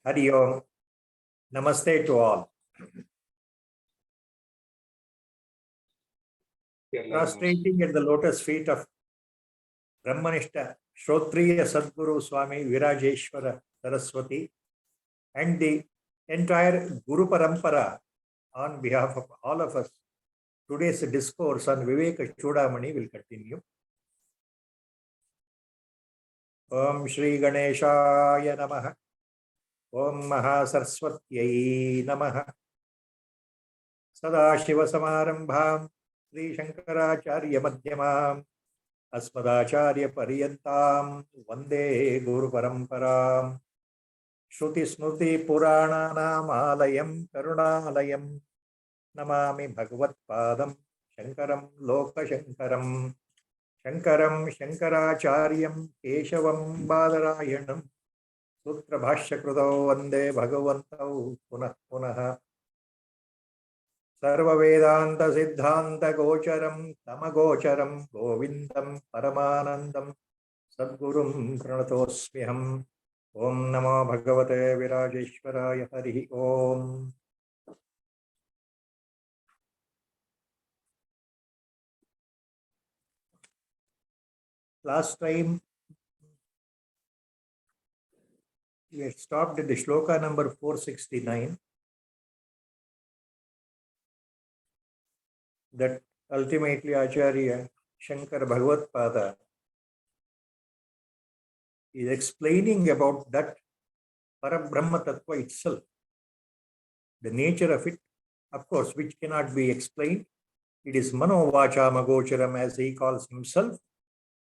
Hari Om. Namaste to all. Prostrating at the lotus feet of Brahmanishta Shrotriya Sadguru Swami Virajeshwara Saraswati and the entire Guru Parampara on behalf of all of us, today's discourse on Viveka Chudamani will continue. Om Shri Ganeshaya Namaha. Om Mahasaraswatyai Namaha. Sadashiva Samarambham Sri Shankaracharya Madhyamam Asmadacharya Pariyantam Vande Guru Paramparam Shruti Smruti Purananam Alayam Karunalayam Namami Bhagavatpadam Shankaram Loka Shankaram Shankaram Shankaracharyam Keshavam Badarayanam Sutra Bhashya Krutau Vande Bhagavantau Punah Punah Sarva Vedanta Siddhanta Gocharam Tamagocharam Govindam Paramanandam Sadgurum Pranatosmiham Om Namo Bhagavate Virajeshwaraya Harihi Om. Last time we had stopped at the shloka number 469. That ultimately Acharya Shankar Bhagavatpada is explaining about that Parabrahma Tattva itself, the nature of it, of course, which cannot be explained. It is Mano Vacha Magocharam, as he calls himself.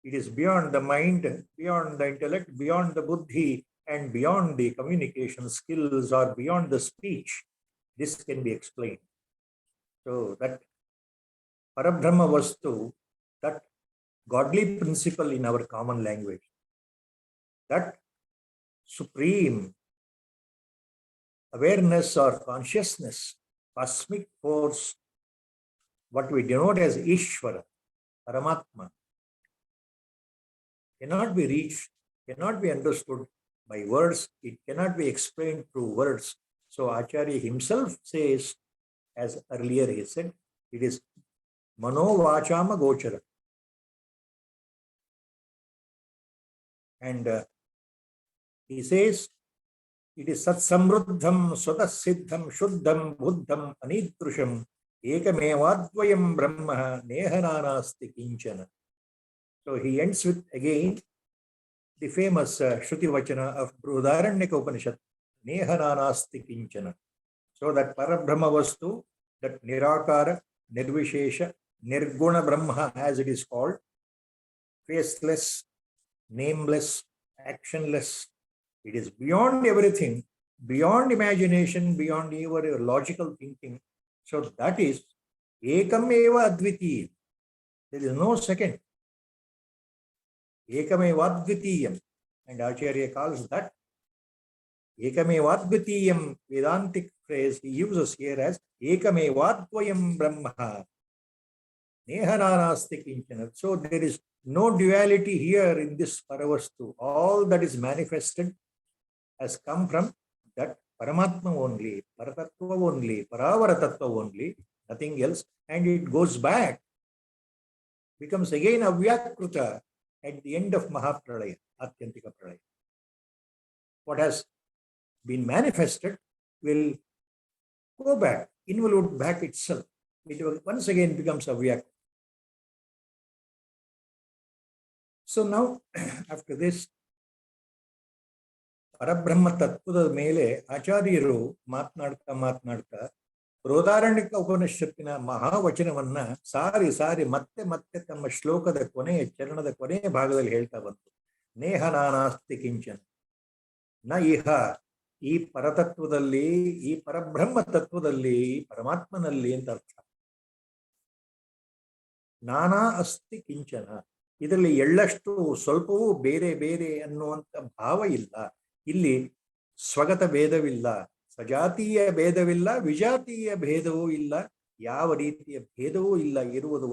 It is beyond the mind, beyond the intellect, beyond the buddhi, and beyond the communication skills or beyond the speech. This can be explained. So that Parabrahma Vastu, that godly principle in our common language, that supreme awareness or consciousness, cosmic force, what we denote as Ishvara, Paramatma, cannot be reached, cannot be understood by words, it cannot be explained through words. So Acharya himself says, as earlier he said, it is Mano Vachama Gochara. And he says, it is Sat Samruddham, Swatas Siddham, Shuddham, Buddham, Anidrusham, Ekamevadvayam Brahma, Nehananasti Kinchana. So he ends with again the famous Shruti Vachana of Brudaranyaka Upanishad, Nehananasti Kinchana. So that Parabrahma Vastu, that Nirakara, Nirvishesha, Nirguna Brahma, as it is called, faceless, nameless, actionless. It is beyond everything, beyond imagination, beyond your logical thinking. So that is Ekam Eva Advitiyam. There is no second. Ekam Eva Advitiyam. And Acharya calls that Ekam Eva Advitiyam, Vedantic phrase he uses here as Ekam Eva Advayam Brahma. Nehananasti Kinchana. So there is no duality here in this Paravastu. All that is manifested has come from that Paramatma only, Paratattva only, Paravara only, nothing else. And it goes back, becomes again Avyakruta at the end of Mahapralaya, Atyantika Pralaya. What has been manifested will go back, involute back itself. It will once again becomes Avyakruta. So now, after this, Parabrahma Tattvada Mele, Acharyaru, Matnadka, Brodharanyaka Upanishadina, Mahavachanavanna, Sari, Matte, Tamma Shloka the Kone, Charana the Kone, Bhagaval Helta Vantu, Nehananasti Kinchan, Naiha, E Paratatvadali, E Parabrahma Tattvadali, Paramatmanali and Artha. Nana Asti Kinchana. ಇದರಲ್ಲಿ ಎಳ್ಳಷ್ಟು ಸ್ವಲ್ಪವೂ ಬೇರೆ ಬೇರೆ ಅನ್ನುವಂಥ ಭಾವ ಇಲ್ಲ. ಇಲ್ಲಿ ಸ್ವಗತ ಭೇದವಿಲ್ಲ, ಸಜಾತೀಯ ಭೇದವಿಲ್ಲ, ವಿಜಾತೀಯ ಭೇದವೂ ಇಲ್ಲ, ಯಾವ ರೀತಿಯ ಭೇದವೂ ಇಲ್ಲ. ಇರುವುದು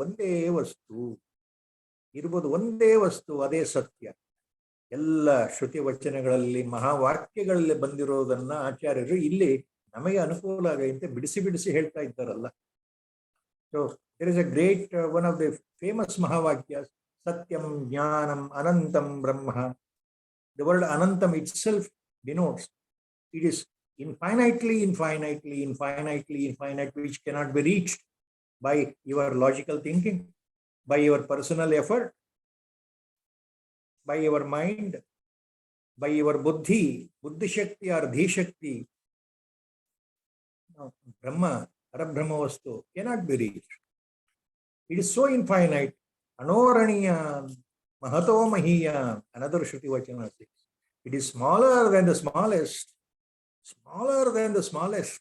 ಒಂದೇ ವಸ್ತು, ಅದೇ ಸತ್ಯ. ಎಲ್ಲ ಶ್ರುತಿ ವಚನಗಳಲ್ಲಿ ಮಹಾವಾಕ್ಯಗಳಲ್ಲಿ ಬಂದಿರೋದನ್ನ ಆಚಾರ್ಯರು ಇಲ್ಲಿ ನಮಗೆ ಅನುಕೂಲ ಆಗಂತೆ ಬಿಡಿಸಿ ಬಿಡಿಸಿ ಹೇಳ್ತಾ ಇದ್ದಾರಲ್ಲ. So there is a great one of the famous Mahavakyas, Satyam Jnanam Anantam Brahma. The word Anantam itself denotes it is infinitely, which cannot be reached by your logical thinking, by your personal effort, by your mind, by your buddhi shakti or dhi shakti. Brahma, Parabrahma Vastu cannot be reached. It is so infinite. Anoraniya, Mahato Mahiya, another Shruti Vachana says. It is smaller than the smallest. Smaller than the smallest.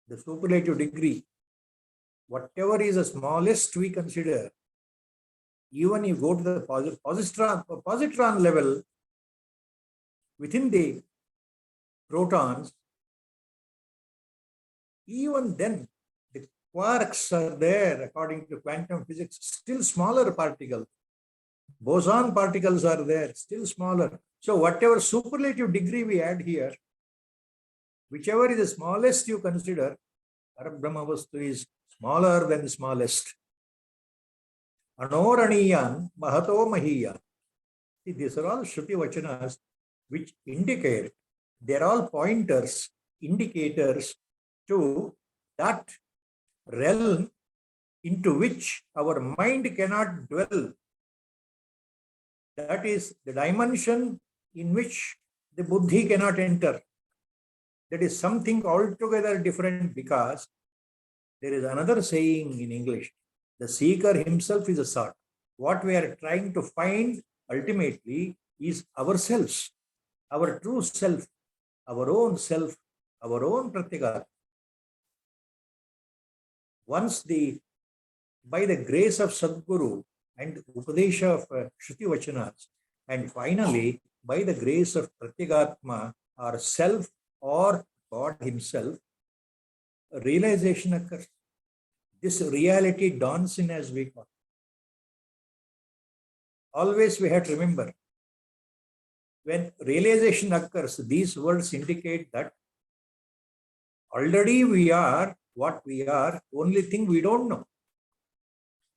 The superlative degree. Whatever is the smallest we consider, even you go to the positron level, within the protons, even then, the quarks are there according to quantum physics, still smaller particles. Boson particles are there, still smaller. So whatever superlative degree we add here, whichever is the smallest you consider, Parabrahma Vastu is smaller than the smallest. Anoraniyan Mahato Mahiya. See, these are all Shruti Vachanas which indicate, they are all pointers, indicators to that realm into which our mind cannot dwell. That is the dimension in which the buddhi cannot enter. That is something altogether different, because there is another saying in English, the seeker himself is a sought. What we are trying to find ultimately is ourselves, our true self, our own Pratyagat. Once by the grace of Sadguru and Upadesha of Shruti Vachanas, and finally by the grace of Pratyagatma or self or God himself, realization occurs. This reality dawns in as we call. Always we have to remember, when realization occurs, these words indicate that already we are what we are, only thing we don't know.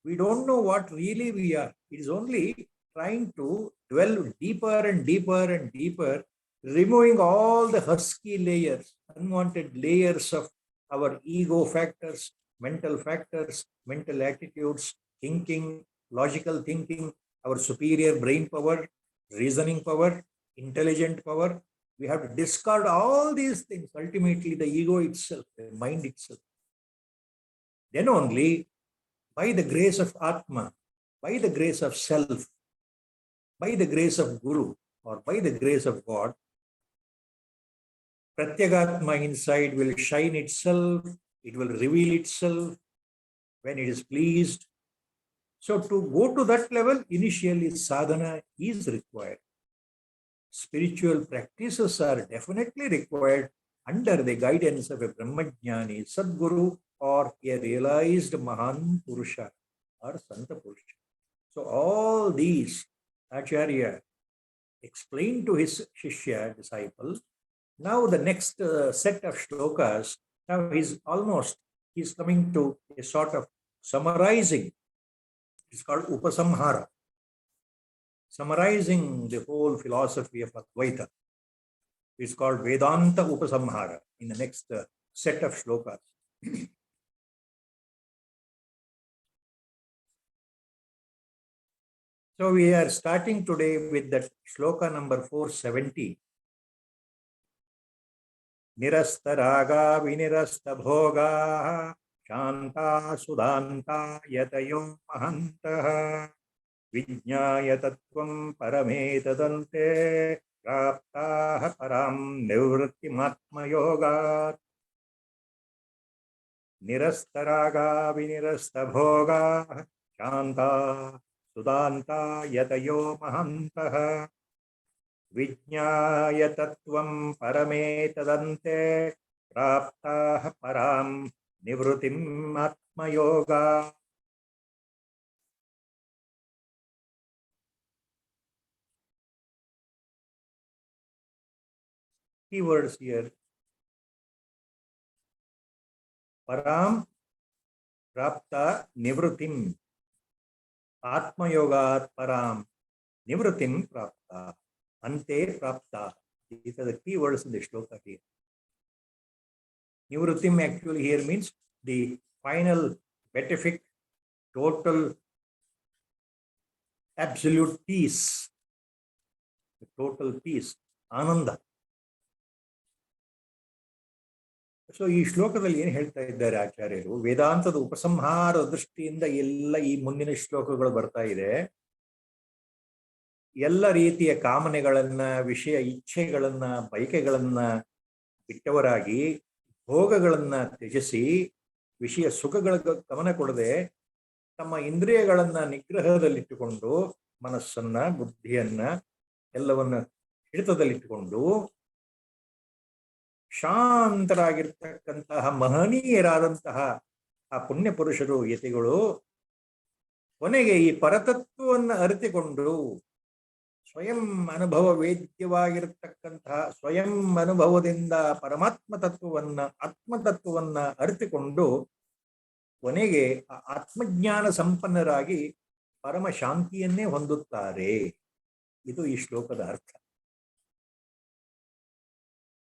We don't know what really we are. It is only trying to dwell deeper and deeper and deeper, removing all the husky layers, unwanted layers of our ego factors, mental attitudes, thinking, logical thinking, our superior brain power, reasoning power, intelligent power. We have to discard all these things. Ultimately, the ego itself, the mind itself. Then only, by the grace of Atma, by the grace of self, by the grace of Guru, or by the grace of God, Pratyagatma inside will shine itself, it will reveal itself when it is pleased. So to go to that level, initially sadhana is required. Spiritual practices are definitely required under the guidance of a Brahmajnani, Sadguru, or a realized Mahan Purusha or Santa Purusha. So all these Acharya explained to his Shishya, disciple. Now the next set of shlokas, now he's coming to a sort of summarizing. It's called Upasamhara. Summarizing the whole philosophy of Advaita. It's called Vedanta Upasamhara in the next set of shlokas. So we are starting today with that shloka number 470. Nirasta raga vinirasta bhoga shanta sudanta yatayo mahantaha Vijñāya tattvam parametadante praptaha param nivrittimatma yogat nirastaraga vinirasta bhoga shanta sudanta yatayo mahantaha Vijñāya tattvam parametadante praptaha param nivrittimatma yogat. keywords here. Param prapta nivrutim. Atma yogat param nivrutim prapta. Ante prapta. These are the keywords in the shloka here. Nivrutim actually here means the final, beatific, total, absolute peace. The total peace. Ananda. So ಈ ಶ್ಲೋಕದಲ್ಲಿ ಏನು ಹೇಳ್ತಾ ಇದ್ದಾರೆ ಆಚಾರ್ಯರು, ವೇದಾಂತದ ಉಪಸಂಹಾರ ದೃಷ್ಟಿಯಿಂದ ಎಲ್ಲ ಈ ಮುಂದಿನ ಶ್ಲೋಕಗಳು ಬರ್ತಾ ಇದೆ. ಎಲ್ಲ ರೀತಿಯ ಕಾಮನೆಗಳನ್ನ, ವಿಷಯ ಇಚ್ಛೆಗಳನ್ನ, ಬಯಕೆಗಳನ್ನ ಬಿಟ್ಟವರಾಗಿ, ಭೋಗಗಳನ್ನ ತ್ಯಜಿಸಿ, ವಿಷಯ ಸುಖಗಳ ಗಮನ ಕೊಡದೆ ತಮ್ಮ ಇಂದ್ರಿಯಗಳನ್ನ ನಿಗ್ರಹದಲ್ಲಿಟ್ಟುಕೊಂಡು, ಮನಸ್ಸನ್ನ, ಬುದ್ಧಿಯನ್ನ ಎಲ್ಲವನ್ನ ಹಿಡಿತದಲ್ಲಿಟ್ಟುಕೊಂಡು ಶಾಂತರಾಗಿರ್ತಕ್ಕಂತಹ ಮಹನೀಯರಾದಂತಹ ಆ ಪುಣ್ಯ ಪುರುಷರು, ಯತಿಗಳು ಕೊನೆಗೆ ಈ ಪರತತ್ವವನ್ನು ಅರಿತುಕೊಂಡು ಸ್ವಯಂ ಅನುಭವ ವೇದ್ಯವಾಗಿರತಕ್ಕಂತಹ ಸ್ವಯಂ ಅನುಭವದಿಂದ ಪರಮಾತ್ಮ ತತ್ವವನ್ನ, ಆತ್ಮತತ್ವವನ್ನ ಅರಿತುಕೊಂಡು ಕೊನೆಗೆ ಆ ಆತ್ಮಜ್ಞಾನ ಸಂಪನ್ನರಾಗಿ ಪರಮ ಶಾಂತಿಯನ್ನೇ ಹೊಂದುತ್ತಾರೆ. ಇದು ಈ ಶ್ಲೋಕದ ಅರ್ಥ.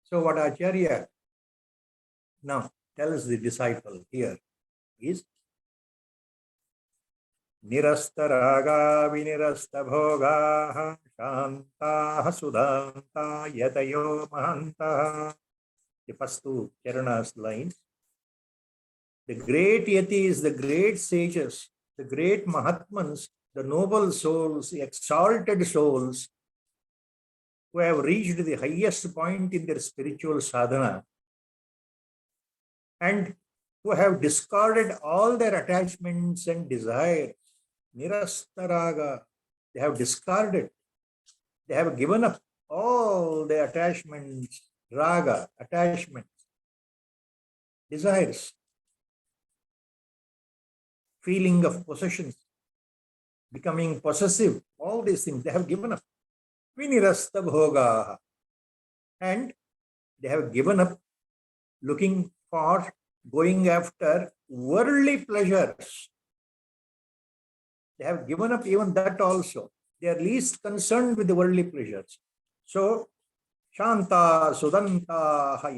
So what Acharya now tells the disciple here is nirasta raga vinirasta bhoga shantaha sudanta yatayo mahanta. The first two charanas lines. The great yatis, the great sages, the great mahatmans, the noble souls, the exalted souls who have reached the highest point in their spiritual sadhana and who have discarded all their attachments and desires. Nirastaraga, they have discarded, they have given up all their attachments, raga, attachments, desires, feeling of possessions, becoming possessive, all these things they have given up. Vinirasta bhoga, and they have given up looking for, going after worldly pleasures. They have given up even that also. They are least concerned with the worldly pleasures. So, shanta sudanta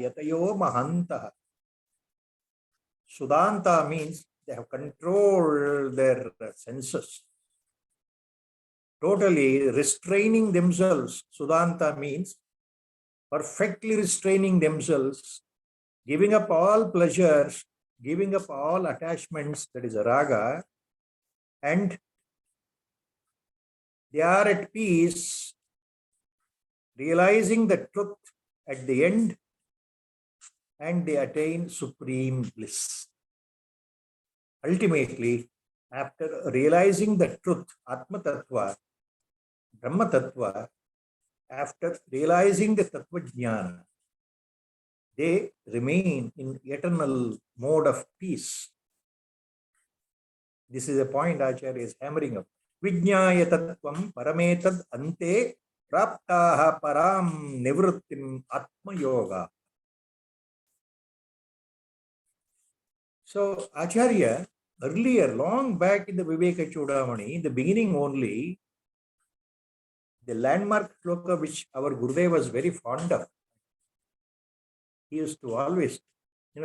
yatayo mahanta. Sudanta means they have controlled their senses, totally restraining themselves. Sudanta means perfectly restraining themselves, giving up all pleasures, giving up all attachments, that is raga, and they are at peace, realizing the truth at the end, and they attain supreme bliss. Ultimately, after realizing the truth, Atma Tattva, Brahma Tattva, after realizing the Tattva Jnana, they remain in eternal mode of peace. This is a point Acharya is hammering up. Vijnaya Tattvam Parametad Ante Praptaha Param Nivrittim Atma Yoga. So Acharya, earlier, long back in the Viveka Chudamani, in the beginning only, the landmark shloka which our Gurudev was very fond of, he used to always,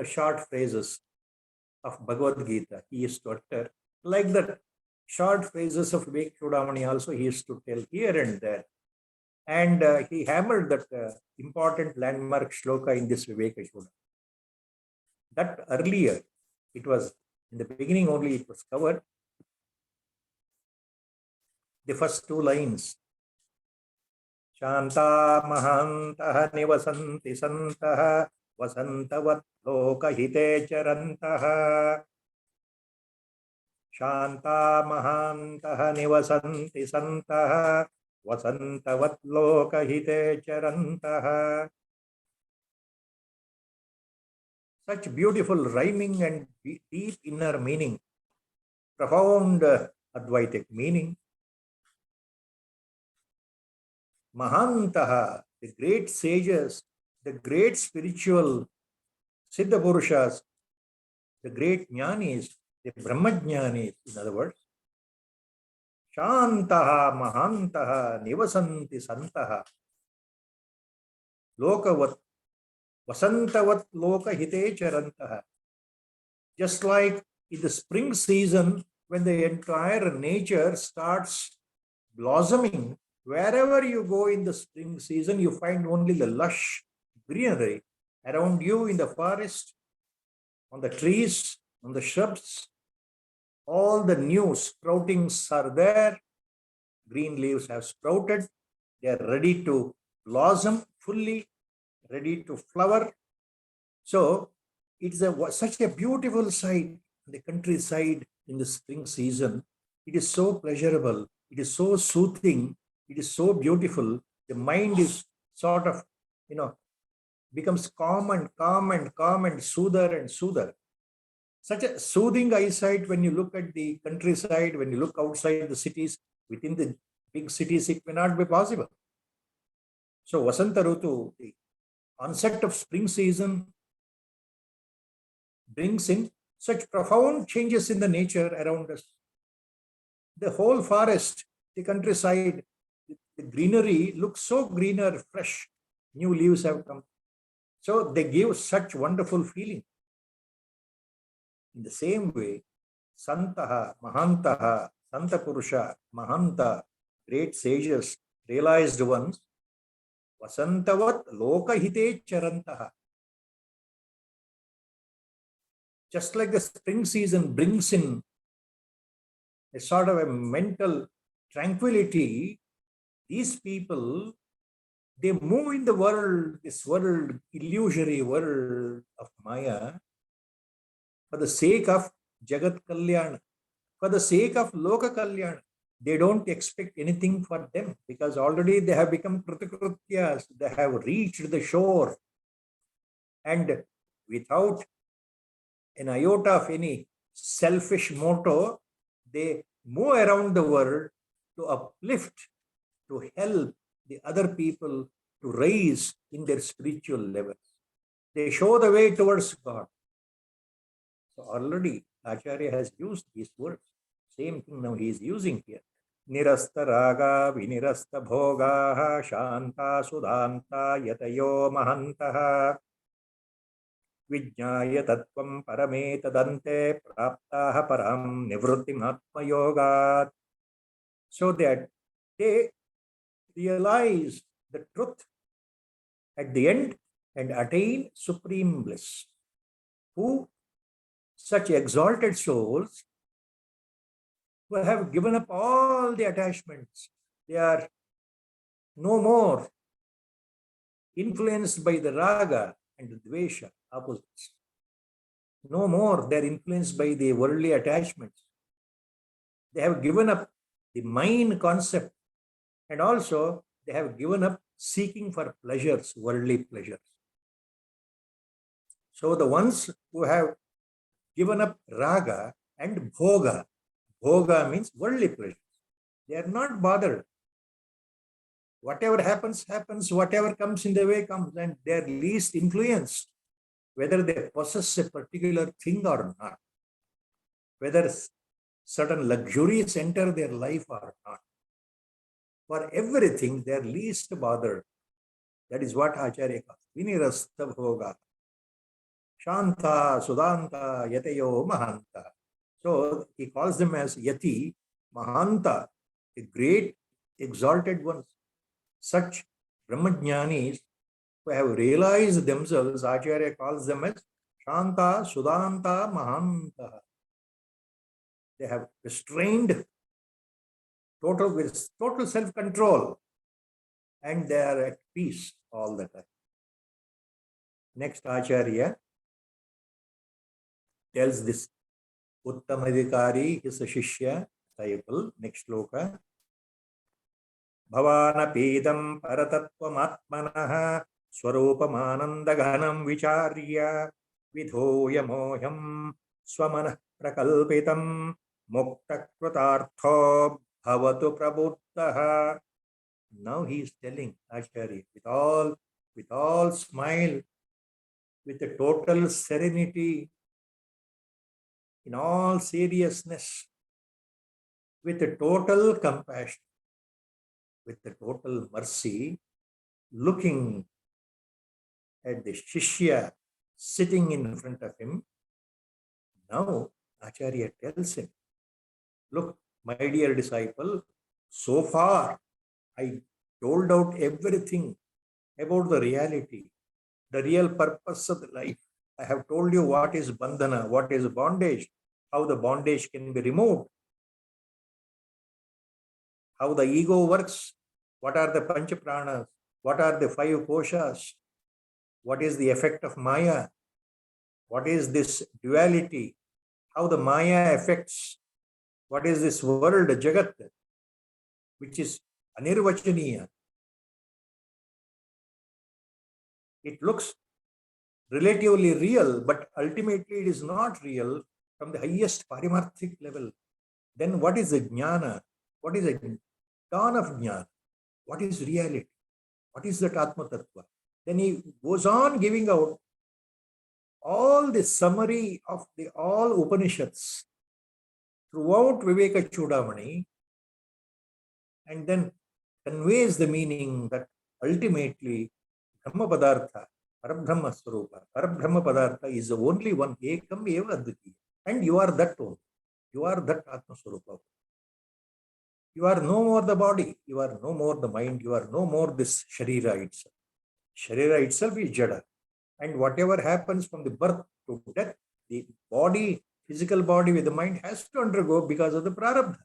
short phrases of Bhagavad Gita, he used to utter. Like that, short phrases of Viveka Chudamani also he used to tell here and there. And he hammered that important landmark shloka in this Viveka Chudamani. That earlier, it was, in the beginning only it was covered. The first two lines. Shanta mahantaha nivasanti santaha vasantavat loka hite charantaha. Shanta mahantaha nivasanti santaha vasantavat loka hite charantaha. Such beautiful rhyming and deep inner meaning, profound Advaitic meaning. Mahantaha, the great sages, the great spiritual Siddha Purushas, the great Jnanis, the Brahmajnanis, in other words, Shantaha Mahantaha Nivasanti Santaha Lokavat Vasantavat Loka Hite Charantaha. Just like in the spring season, when the entire nature starts blossoming, wherever you go in the spring season, you find only the lush greenery around you in the forest, on the trees, on the shrubs. All the new sproutings are there. Green leaves have sprouted. They are ready to blossom fully, ready to flower. So it's such a beautiful sight, the countryside in the spring season. It is so pleasurable. It is so soothing. It is so beautiful. The mind is sort of, becomes calm and soother and soother. Such a soothing eyesight when you look at the countryside, when you look outside the cities. Within the big cities, it may not be possible. So Vasanta Rutu, the onset of spring season, brings in such profound changes in the nature around us. The whole forest, the countryside, the greenery looks so greener, fresh. New leaves have come. So they give such wonderful feeling. In the same way, Santaha, Mahantaha, Santa Purusha, Mahanta, great sages, realized ones, Vasantavat Lokahite Charantaha. Just like the spring season brings in a sort of a mental tranquility, these people, they move in the world, this world, illusory world of Maya, for the sake of Jagat Kalyana, for the sake of Loka Kalyana. They don't expect anything for them because already they have become Kritikrutyas, they have reached the shore, and without an iota of any selfish motto, they move around the world to uplift, to help the other people to rise in their spiritual levels. They show the way towards God. So already Acharya has used these words. Same thing now he is using here. Nirasta raga vinirasta bhogaha shanta sudanta yatayo mahantaha Vijnaya tattvam parame tadante praptaha param nivrittim atma yogat. So that they realize the truth at the end and attain supreme bliss. Who? Such exalted souls who have given up all the attachments. They are no more influenced by the raga and the dvesha, opposites. No more they are influenced by the worldly attachments. They have given up the mind concept, and also they have given up seeking for pleasures, worldly pleasures. So the ones who have given up raga and bhoga, bhoga means worldly pleasures, they are not bothered. Whatever happens, happens. Whatever comes in the way comes, and they are least influenced, whether they possess a particular thing or not, whether certain luxuries enter their life or not. For everything, they are least bothered. That is what Acharya calls Vinirasta Bhoga. Shanta, Sudanta, Yatayo, Mahanta. So he calls them as Yati, Mahanta, the great exalted ones. Such Brahmajnanis who have realized themselves, Acharya calls them as Shanta, Sudanta, Mahanta. They have restrained total self-control, and they are at peace all the time. Next, Acharya tells this Uttamadhikari, his Shishya, disciple, next sloka. Bhavanapidam paratatvamatmanaha swarupamanandaghanam vicharya vidhoyamohyam swamanah prakalpitam mukta krutartho bhavatu prabuddhaha. Now he is telling Acharya with all with all smile, with a total serenity, in all seriousness, with a total compassion, with a total mercy, looking at the Shishya sitting in front of him. Now, Acharya tells him, look, my dear disciple, so far I told out everything about the reality, the real purpose of the life. I have told you what is bandhana, what is bondage, how the bondage can be removed, how the ego works, what are the pancha pranas, what are the five koshas, what is the effect of Maya, what is this duality, how the Maya affects, what is this world, Jagat, which is anirvachaniya. It looks relatively real, but ultimately it is not real from the highest parimarthic level. Then what is the jnana? What is a dawn of jnana? What is reality? What is that Atma Tattva? Then he goes on giving out all the summary of the all Upanishads throughout Viveka Chudamani, and then conveys the meaning that ultimately Brahma Padartha, Parabrahma Swarupa, Parabrahma Padartha is the only one, Ekam Eva Advitiya. And you are that one. You are that Atma Swarupa. You are no more the body, you are no more the mind, you are no more this Sharira itself. Sharira itself is Jada. And whatever happens from the birth to death, the body, physical body with the mind has to undergo because of the prarabdha.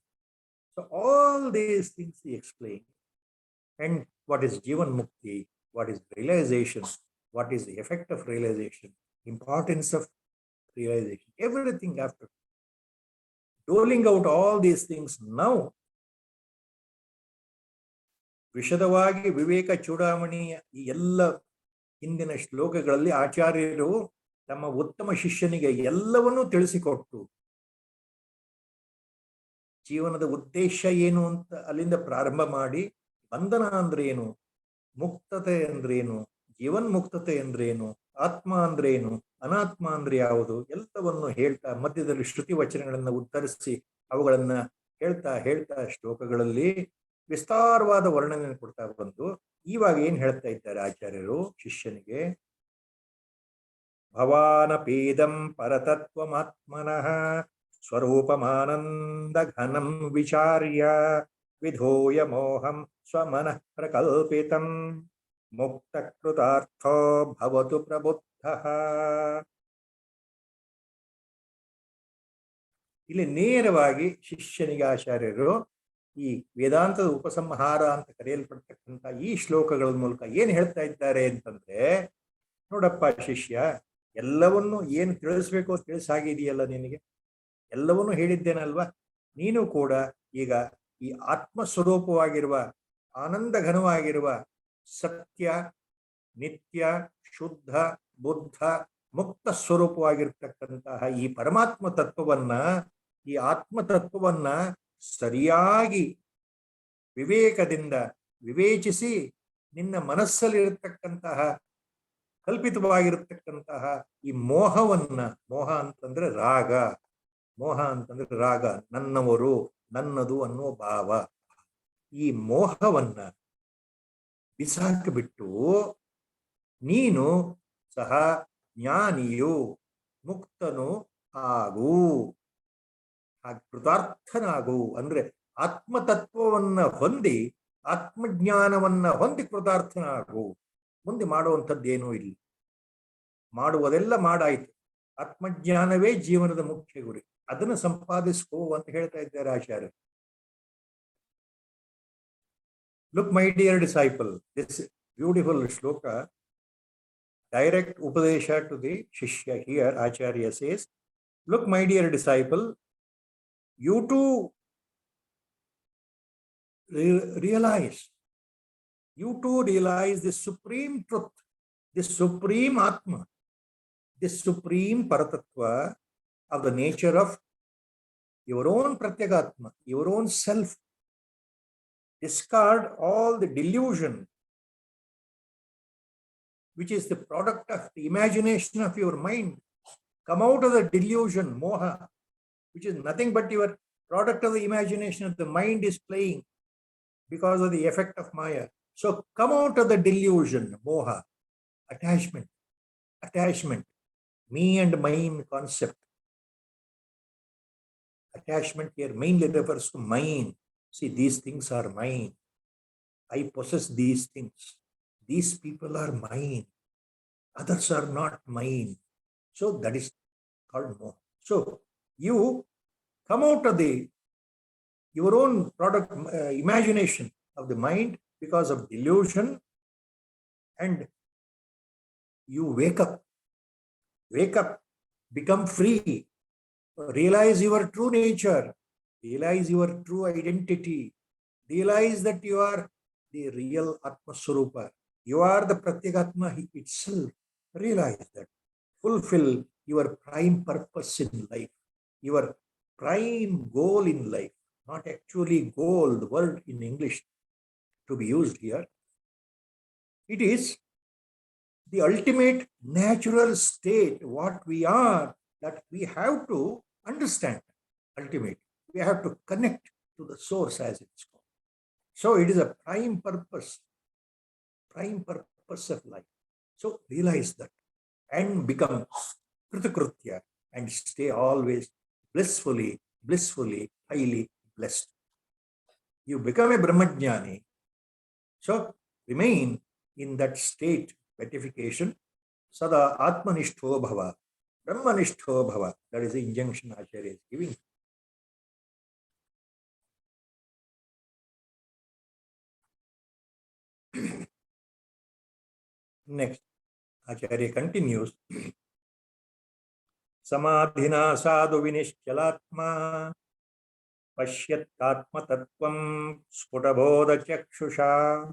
So all these things he explained. And what is Jivan Mukti, what is realization, what is the effect of realization, importance of realization, everything after doling out all these things now. ವಿಶದವಾಗಿ ವಿವೇಕ ಚೂಡಾಮಣಿಯ ಈ ಎಲ್ಲ ಹಿಂದಿನ ಶ್ಲೋಕಗಳಲ್ಲಿ ಆಚಾರ್ಯರು ತಮ್ಮ ಉತ್ತಮ ಶಿಷ್ಯನಿಗೆ ಎಲ್ಲವನ್ನೂ ತಿಳಿಸಿಕೊಟ್ಟು ಜೀವನದ ಉದ್ದೇಶ ಏನು ಅಂತ ಅಲ್ಲಿಂದ ಪ್ರಾರಂಭ ಮಾಡಿ, ಬಂಧನ ಅಂದ್ರೇನು, ಮುಕ್ತತೆ ಅಂದ್ರೇನು, ಜೀವನ್ಮುಕ್ತತೆ ಅಂದ್ರೇನು, ಆತ್ಮ ಅಂದ್ರೇನು, ಅನಾತ್ಮ ಅಂದ್ರೆ ಯಾವುದು, ಎಲ್ಲವನ್ನು ಹೇಳ್ತಾ ಮಧ್ಯದಲ್ಲಿ ಶ್ರುತಿ ವಚನಗಳನ್ನು ಉತ್ತರಿಸಿ ಅವುಗಳನ್ನ ಹೇಳ್ತಾ ಹೇಳ್ತಾ ಶ್ಲೋಕಗಳಲ್ಲಿ ವಿಸ್ತಾರವಾದ ವರ್ಣನೆ ಕೊಡ್ತಾ ಬಂದು ಇವಾಗ ಏನ್ ಹೇಳ್ತಾ ಇದ್ದಾರೆ ಆಚಾರ್ಯರು ಶಿಷ್ಯನಿಗೆ, ಭವಾನಪೀದಂ ಪರತತ್ವಮಾತ್ಮನಃ ಸ್ವರೂಪಮಾನಂದ ಘನಂ ವಿಚಾರ್ಯ ವಿಧೂಯ ಮೋಹಂ ಸ್ವಮನಃ ಪ್ರಕಲ್ಪಿತಂ ಮುಕ್ತ ಕೃತಾರ್ಥೋ ಭವತು ಪ್ರಬುದ್ಧಃ. ಇಲ್ಲಿ ನೇರವಾಗಿ ಶಿಷ್ಯನಿಗೆ ಆಚಾರ್ಯರು ಈ ವೇದಾಂತದ ಉಪಸಂಹಾರ ಅಂತ ಕರೆಯಲ್ಪಡ್ತಕ್ಕಂಥ ಈ ಶ್ಲೋಕಗಳ ಮೂಲಕ ಏನ್ ಹೇಳ್ತಾ ಇದ್ದಾರೆ ಅಂತಂದ್ರೆ, ನೋಡಪ್ಪ ಶಿಷ್ಯ, ಎಲ್ಲವನ್ನು ಏನು ತಿಳಿಸ್ಬೇಕೋ ತಿಳಿಸಾಗಿದೆಯಲ್ಲ, ನಿನಗೆ ಎಲ್ಲವನ್ನೂ ಹೇಳಿದ್ದೇನಲ್ವಾ, ನೀನು ಕೂಡ ಈಗ ಈ ಆತ್ಮಸ್ವರೂಪವಾಗಿರುವ ಆನಂದ ಘನವಾಗಿರುವ ಸತ್ಯ, ನಿತ್ಯ, ಶುದ್ಧ, ಬುದ್ಧ, ಮುಕ್ತ ಸ್ವರೂಪವಾಗಿರ್ತಕ್ಕಂತಹ ಈ ಪರಮಾತ್ಮ ತತ್ವವನ್ನ, ಈ ಆತ್ಮ ತತ್ವವನ್ನ ಸರಿಯಾಗಿ ವಿವೇಕದಿಂದ ವಿವೇಚಿಸಿ ನಿನ್ನ ಮನಸ್ಸಲ್ಲಿರತಕ್ಕಂತಹ ಕಲ್ಪಿತವಾಗಿರತಕ್ಕಂತಹ ಈ ಮೋಹವನ್ನ, ಮೋಹ ಅಂತಂದ್ರೆ ರಾಗ, ಮೋಹ ಅಂತಂದ್ರೆ ರಾಗ, ನನ್ನವರು, ನನ್ನದು ಅನ್ನೋ ಭಾವ, ಈ ಮೋಹವನ್ನ ಬಿಸಾಕಿಬಿಟ್ಟು ನೀನು ಸಹ ಜ್ಞಾನಿಯು, ಮುಕ್ತನು ಆಗು, ಕೃತಾರ್ಥನಾಗು. ಅಂದ್ರೆ ಆತ್ಮತತ್ವವನ್ನ ಹೊಂದಿ, ಆತ್ಮಜ್ಞಾನವನ್ನ ಹೊಂದಿ ಕೃತಾರ್ಥನಾಗು. ಮುಂದೆ ಮಾಡುವಂಥದ್ದೇನೂ ಇಲ್ಲ, ಮಾಡುವುದೆಲ್ಲ ಮಾಡಾಯ್ತು. ಆತ್ಮಜ್ಞಾನವೇ ಜೀವನದ ಮುಖ್ಯ ಗುರಿ, ಅದನ್ನು ಸಂಪಾದಿಸ್ಕೋ ಅಂತ ಹೇಳ್ತಾ ಇದ್ದಾರೆ ಆಚಾರ್ಯ. Look, my dear disciple, this beautiful shloka, direct upadesha to the shishya. Here Acharya says, look, my dear disciple, you too realize this supreme truth, this supreme Atma, this supreme Paratattva of the nature of your own Pratyagatma, your own self. Discard all the delusion which is the product of the imagination of your mind. Come out of the delusion, moha, which is nothing but your product of the imagination of the mind is playing because of the effect of Maya. So come out of the delusion, moha, attachment, me and mine concept. Attachment here mainly refers to mine. See, these things are mine. I possess these things. These people are mine. Others are not mine. So that is called moha. So you come out of your own product imagination of the mind because of delusion, and you wake up, become free, realize your true nature, realize your true identity, realize that you are the real Atma Swarupa. You are the Pratyagatma itself. Realize that. Fulfill your prime purpose in life, your prime goal in life. Not actually goal, the word in English to be used here. It is the ultimate natural state, what we are, that we have to understand. Ultimate. We have to connect to the source, as it's called. So it is a prime purpose of life. So realize that and become kritakritya and stay always blissfully, highly blessed. You become a Brahmajnani. So remain in that state, beatification. Sada Atmanishto bhava, Brahmanishto bhava. That is the injunction Acharya is giving. Next, Acharya continues. Samadhina sadhu vinishchalatma pashyattatma tattvam sputabodha chakshusha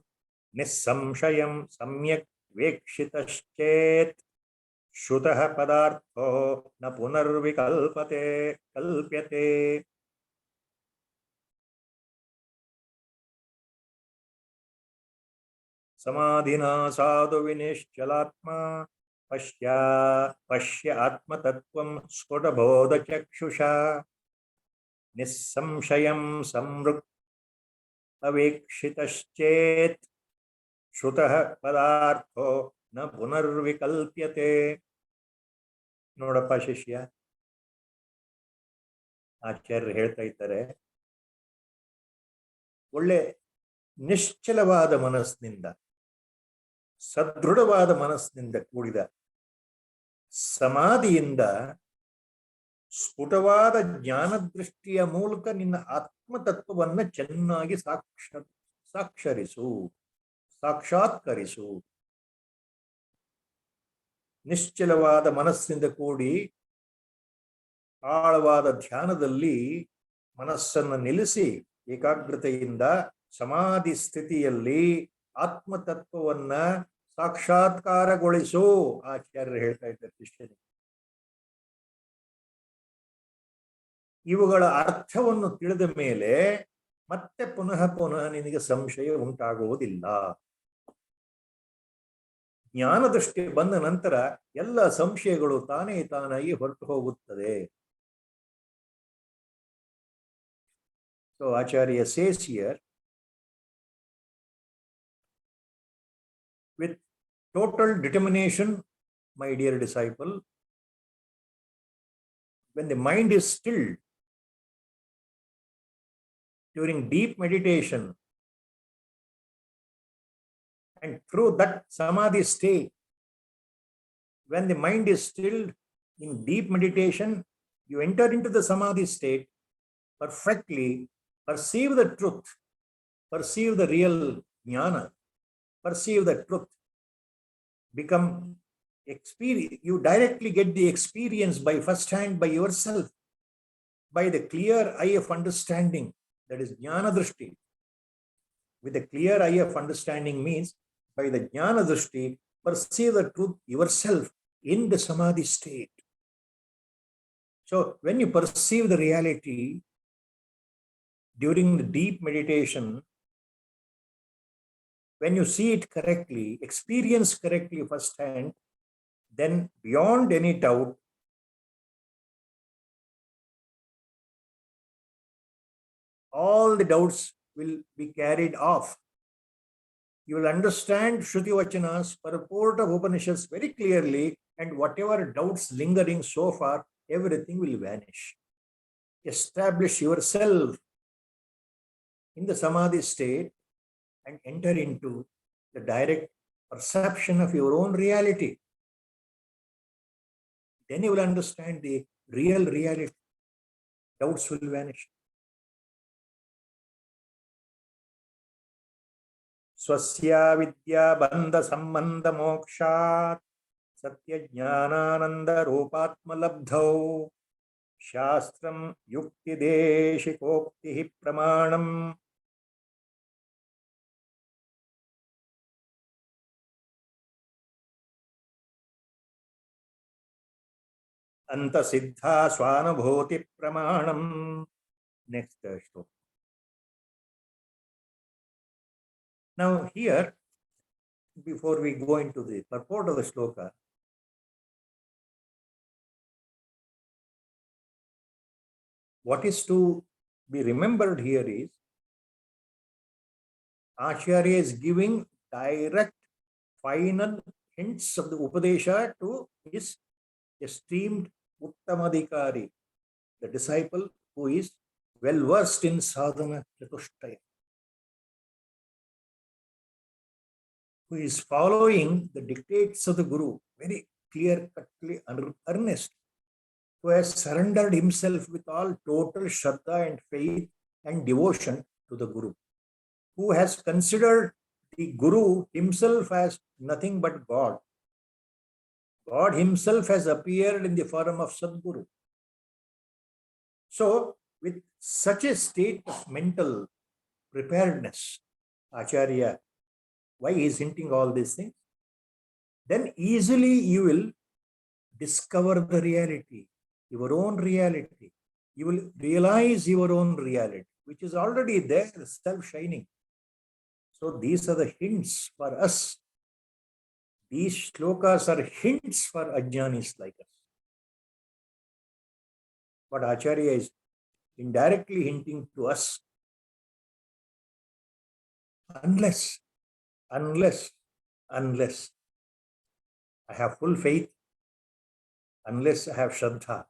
nissamshayam samyak vekshitaschet shutah padartho na punarvikalpate kalpyate. Samadhina sadhu vinishchalatma pasya atma tattvam sputabodha chakshusha nissamshayam samruk avekshitaschet shutah padartho na punarvikalpyate. ನೋಡಪ್ಪ ಶಿಷ್ಯ, ಆಚಾರ್ಯರು ಹೇಳ್ತಾ ಇದ್ದಾರೆ, ಒಳ್ಳೆ ನಿಶ್ಚಲವಾದ ಮನಸ್ಸಿನಿಂದ, ಸದೃಢವಾದ ಮನಸ್ಸಿನಿಂದ ಕೂಡಿದ ಸಮಾಧಿಯಿಂದ ಸ್ಫುಟವಾದ ಜ್ಞಾನದೃಷ್ಟಿಯ ಮೂಲಕ ನಿನ್ನ ಆತ್ಮತತ್ವವನ್ನು ಚೆನ್ನಾಗಿ ಸಾಕ್ಷಾತ್ಕರಿಸು. ನಿಶ್ಚಲವಾದ ಮನಸ್ಸಿನಿಂದ ಕೂಡಿ ಆಳವಾದ ಧ್ಯಾನದಲ್ಲಿ ಮನಸ್ಸನ್ನು ನಿಲ್ಲಿಸಿ ಏಕಾಗ್ರತೆಯಿಂದ ಸಮಾಧಿ ಸ್ಥಿತಿಯಲ್ಲಿ ಆತ್ಮತತ್ವವನ್ನ ಸಾಕ್ಷಾತ್ಕಾರಗೊಳಿಸು. ಆಚಾರ್ಯರು ಹೇಳ್ತಾ ಇದ್ದಾರೆ ಶಿಷ್ಯನಿಗೆ. ಇವುಗಳ ಅರ್ಥವನ್ನು ತಿಳಿದ ಮೇಲೆ ಮತ್ತೆ ಪುನಃ ನಿನಗೆ ಸಂಶಯ ಉಂಟಾಗುವುದಿಲ್ಲ. ಜ್ಞಾನದೃಷ್ಟಿ ಬಂದ ನಂತರ ಎಲ್ಲ ಸಂಶಯಗಳು ತಾನಾಗಿ ಹೊರಟು ಹೋಗುತ್ತದೆ. So Acharya says here, with total determination, my dear disciple, when the mind is stilled during deep meditation, and through that samadhi state, when the mind is stilled in deep meditation, you enter into the samadhi state, perfectly perceive the truth, perceive the real jnana, perceive the truth, become experience. You directly get the experience by first hand, by yourself, by the clear eye of understanding, that is jnana drishti. With the clear eye of understanding means by the jnana drishti, perceive the truth yourself in the samadhi state. So when you perceive the reality during the deep meditation, when you see it correctly, experience correctly firsthand, then beyond any doubt, all the doubts will be carried off. You will understand Shruti Vachanas, purport of Upanishads very clearly, and whatever doubts lingering so far, everything will vanish. Establish yourself in the Samadhi state and enter into the direct perception of your own reality. Then you will understand the real reality. Doubts will vanish. Swasya vidya bandha sambandha mokshat satya jnanananda rupatma labdhau shastram yukti deshikokti pramanam anta siddha swanubhuti pramanam. Next shloka. Now here, before we go into the purport of the shloka, what is to be remembered here is Acharya is giving direct final hints of the Upadesha to his esteemed Uttamadikari, the disciple who is well versed in sadhana chatushtaya, who is following the dictates of the Guru, very clear-cutly earnest, who has surrendered himself with all total shraddha and faith and devotion to the Guru, who has considered the Guru himself as nothing but God. God himself has appeared in the form of Sadguru. So, with such a state of mental preparedness, Acharya, why he is hinting all these things, then easily you will discover the reality, your own reality. You will realize your own reality, which is already there, self-shining. So these are the hints for us. These shlokas are hints for ajnanis like us. But Acharya is indirectly hinting to us, unless I have full faith, unless I have shraddha,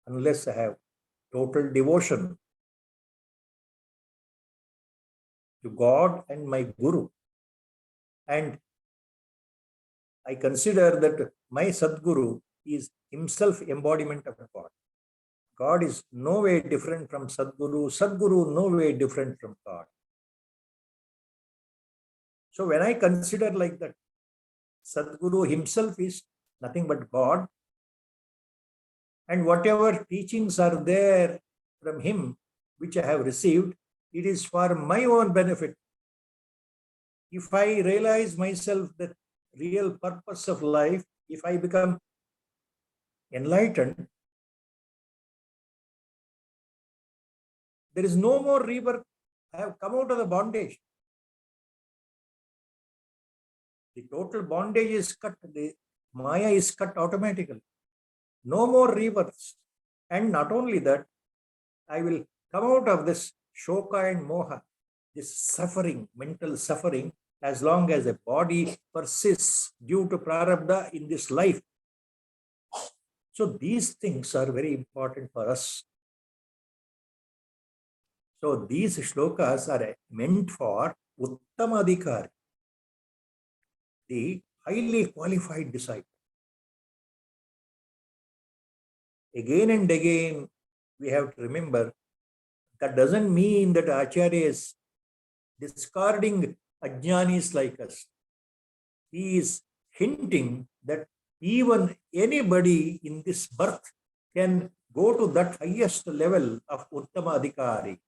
unless I have total devotion to God and my Guru, and I consider that my Sadguru is himself embodiment of God. God is no way different from Sadguru, Sadguru no way different from God. So when I consider like that, Sadguru himself is nothing but God, and whatever teachings are there from him, which I have received, it is for my own benefit. If I realize myself the real purpose of life, if I become enlightened, there is no more rebirth. I have come out of the bondage. The total bondage is cut. The Maya is cut automatically. No more rebirths. And not only that, I will come out of this shoka and moha, this suffering, mental suffering, as long as the body persists due to prarabdha in this life. So these things are very important for us. So these shlokas are meant for Uttamadikari, the highly qualified disciple. Again and again, we have to remember that doesn't mean that Acharya is discarding ajnanis like us. He is hinting that even anybody in this birth can go to that highest level of Uttama Adhikari,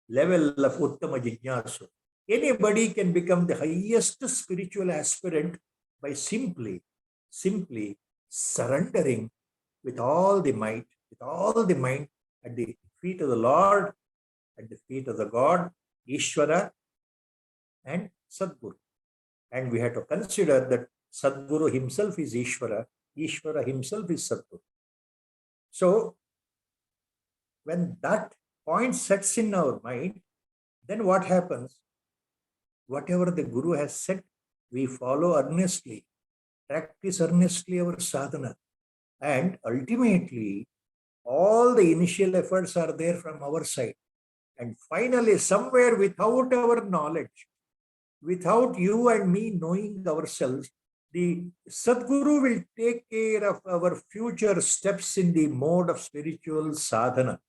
level of Uttama Jijnasu. Anybody can become the highest spiritual aspirant by simply surrendering with all the might, with all the mind at the feet of the Lord, at the feet of the God, Ishvara, and Sadguru. And we have to consider that Sadguru himself is Ishvara, Ishvara himself is Sadguru. So, when that point sets in our mind, then what happens? Whatever the Guru has said, we follow earnestly, practice earnestly our sadhana. And ultimately, all the initial efforts are there from our side. And finally, somewhere without our knowledge, without you and me knowing ourselves, the Sadguru will take care of our future steps in the mode of spiritual sadhana.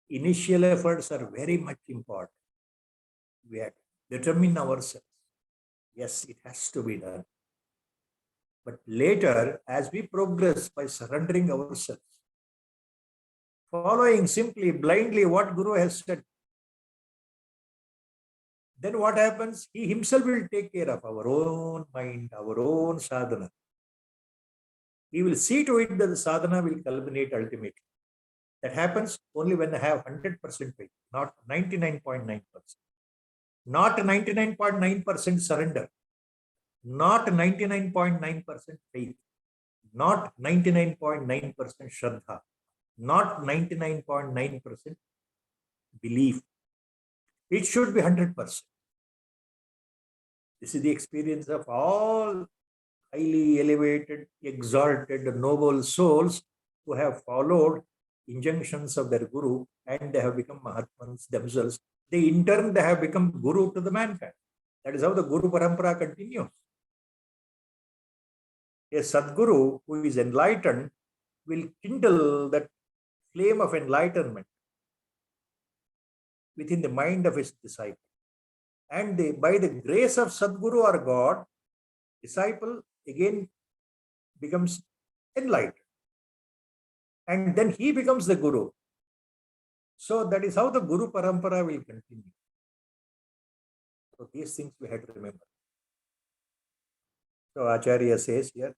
Initial efforts are very much important. We have to determine ourselves. Yes, it has to be done. But later, as we progress by surrendering ourselves, following simply blindly what Guru has said, then what happens? He himself will take care of our own mind, our own sadhana. He will see to it that the sadhana will culminate ultimately. That happens only when I have 100% faith, not 99.9%. Not 99.9% surrender, not 99.9% faith, not 99.9% Shraddha, not 99.9% belief. It should be 100%. This is the experience of all highly elevated, exalted, noble souls who have followed injunctions of their Guru and they have become Mahatmas themselves. They in turn, they have become Guru to the mankind. That is how the Guru Parampara continues. A Sadguru who is enlightened will kindle that flame of enlightenment within the mind of his disciple. And by the grace of Sadguru or God, disciple again becomes enlightened. And then he becomes the Guru. So that is how the Guru Parampara will continue. So these things we have to remember. So Acharya says here,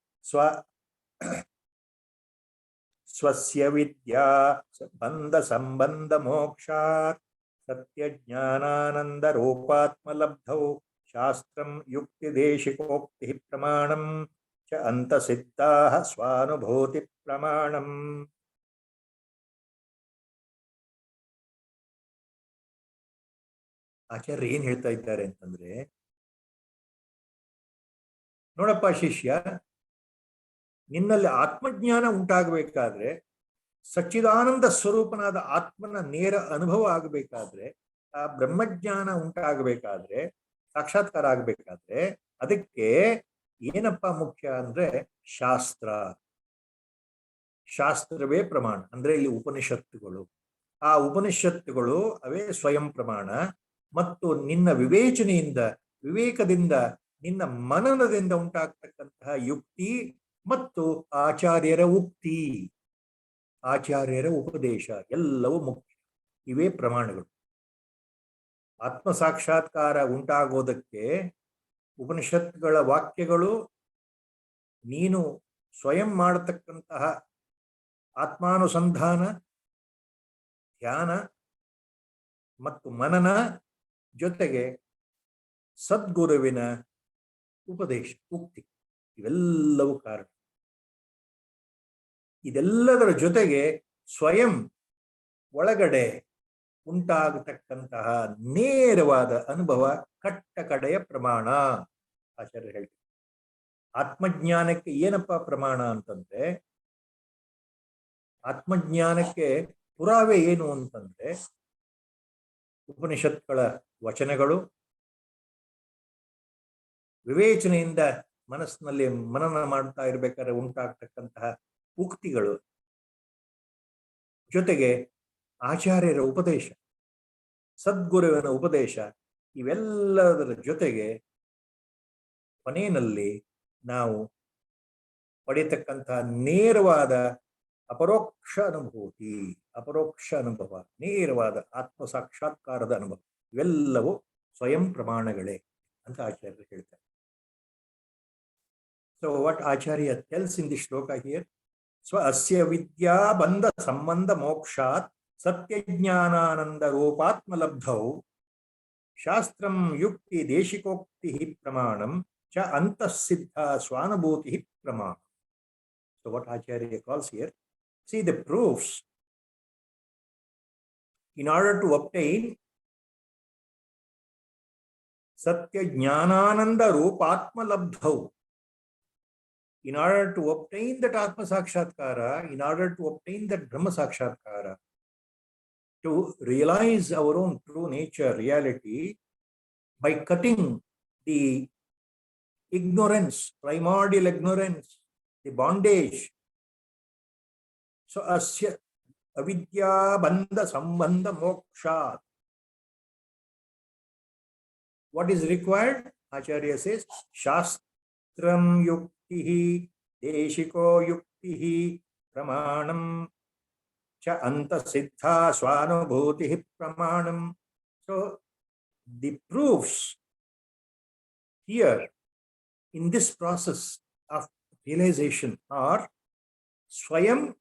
Swasya Vidya Bandha Sambandha Mokshat Satya Jnanananda Ropatma Labdhau Shastram Yukti Deshikokti Pramanam Cha Anta Siddhaha Swanubhoti Pramanam. ಆಚಾರ್ಯ ಏನ್ ಹೇಳ್ತಾ ಇದ್ದಾರೆ ಅಂತಂದ್ರೆ, ನೋಡಪ್ಪ ಶಿಷ್ಯ, ನಿನ್ನಲ್ಲಿ ಆತ್ಮಜ್ಞಾನ ಉಂಟಾಗಬೇಕಾದ್ರೆ, ಸಚ್ಚಿದಾನಂದ ಸ್ವರೂಪನಾದ ಆತ್ಮನ ನೇರ ಅನುಭವ ಆಗಬೇಕಾದ್ರೆ, ಆ ಬ್ರಹ್ಮಜ್ಞಾನ ಉಂಟಾಗಬೇಕಾದ್ರೆ, ಸಾಕ್ಷಾತ್ಕಾರ ಆಗಬೇಕಾದ್ರೆ, ಅದಕ್ಕೆ ಏನಪ್ಪ ಮುಖ್ಯ ಅಂದ್ರೆ ಶಾಸ್ತ್ರ. ಶಾಸ್ತ್ರವೇ ಪ್ರಮಾಣ. ಅಂದ್ರೆ ಇಲ್ಲಿ ಉಪನಿಷತ್ತುಗಳು, ಆ ಉಪನಿಷತ್ತುಗಳು ಅವೇ ಸ್ವಯಂ ಪ್ರಮಾಣ. ಮತ್ತು ನಿನ್ನ ವಿವೇಚನೆಯಿಂದ, ವಿವೇಕದಿಂದ, ನಿನ್ನ ಮನನದಿಂದ ಉಂಟಾಗ್ತಕ್ಕಂತಹ ಯುಕ್ತಿ ಮತ್ತು ಆಚಾರ್ಯರ ಉಕ್ತಿ, ಆಚಾರ್ಯರ ಉಪದೇಶ ಎಲ್ಲವೂ ಮುಖ್ಯ. ಇವೇ ಪ್ರಮಾಣಗಳು. ಆತ್ಮ ಸಾಕ್ಷಾತ್ಕಾರ ಉಂಟಾಗೋದಕ್ಕೆ ಉಪನಿಷತ್ಗಳ ವಾಕ್ಯಗಳು, ನೀನು ಸ್ವಯಂ ಮಾಡತಕ್ಕಂತಹ ಆತ್ಮಾನುಸಂಧಾನ, ಧ್ಯಾನ ಮತ್ತು ಮನನ ಜೊತೆಗೆ ಸದ್ಗುರುವಿನ ಉಪದೇಶ, ಉಕ್ತಿ, ಇವೆಲ್ಲವೂ ಕಾರಣ. ಇದೆಲ್ಲದರ ಜೊತೆಗೆ ಸ್ವಯಂ ಒಳಗಡೆ ಉಂಟಾಗತಕ್ಕಂತಹ ನೇರವಾದ ಅನುಭವ ಕಟ್ಟ ಕಡೆಯ ಪ್ರಮಾಣ. ಆಚಾರ್ಯ ಹೇಳ್ತಾರೆ, ಆತ್ಮಜ್ಞಾನಕ್ಕೆ ಏನಪ್ಪ ಪ್ರಮಾಣ ಅಂತಂದ್ರೆ, ಆತ್ಮಜ್ಞಾನಕ್ಕೆ ಪುರಾವೆ ಏನು ಅಂತಂದ್ರೆ ಉಪನಿಷತ್ಗಳ ವಚನಗಳು, ವಿವೇಚನೆಯಿಂದ ಮನಸ್ಸಿನಲ್ಲಿ ಮನನ ಮಾಡ್ತಾ ಇರ್ಬೇಕಾದ್ರೆ ಉಂಟಾಗ್ತಕ್ಕಂತಹ ಉಕ್ತಿಗಳು, ಜೊತೆಗೆ ಆಚಾರ್ಯರ ಉಪದೇಶ, ಸದ್ಗುರುವಿನ ಉಪದೇಶ, ಇವೆಲ್ಲದರ ಜೊತೆಗೆ ಕೊನೆಯಲ್ಲಿ ನಾವು ಪಡೆಯತಕ್ಕಂತಹ ನೇರವಾದ ಅಪರೋಕ್ಷ ಅನುಭೂತಿ, ಅಪರೋಕ್ಷ ಅನುಭವ, ನೇರವಾದ ಆತ್ಮ ಸಾಕ್ಷಾತ್ಕಾರದ ಅನುಭವ, ಇವೆಲ್ಲವೂ ಸ್ವಯಂ ಪ್ರಮಾಣಗಳೇ ಅಂತ ಆಚಾರ್ಯರು ಹೇಳ್ತಾರೆ. So what Acharya tells in the ಶ್ಲೋಕ ಹಿಯರ್, ಸ್ವ ಅಸ್ಯ ವಿದ್ಯಾ ಬಂಧ ಸಂಬಂಧ ಮೋಕ್ಷಾತ್ Satyajnanananda Rupatmalabdhau Shastram Yukti Deshikokti Pramanam Cha Antasiddha Swanabhuti Pramanam. So what Acharya calls here, see the proofs in order to obtain Satya Jnanananda Rupatmalabdhau. In order to obtain that Atma Sakshatkara, in order to obtain that Brahma Sakshatkara, to realize our own true nature, reality, by cutting the ignorance, primordial ignorance, the bondage. So, asya avidya bandha sambandha moksha. What is required? Acharya says, Shastram yuktihi, deshiko yuktihi, pramanam, cha anta siddha swanubhutihi pramanam. So, the proofs here in this process of realization are Swayam,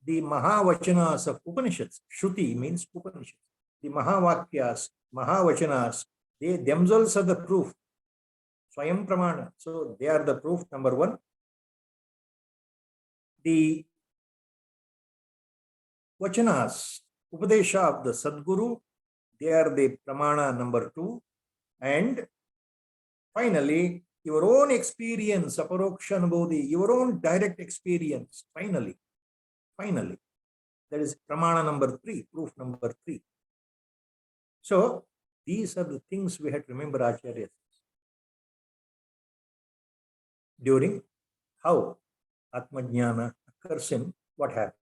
the Mahavachanas of Upanishads. Shruti means Upanishads. The Mahavakyas, Mahavachanas, they themselves are the proof. Swayam Pramana. So they are the proof, number one. The Vachanas, Upadesha of the Sadguru, they are the Pramana, number two. And finally, your own experience, Aparoksha Anubhuti, your own direct experience, finally, that is Pramana number three, proof number three. So, these are the things we have to remember, Acharya says. During how Atmajnana occurs in what happens.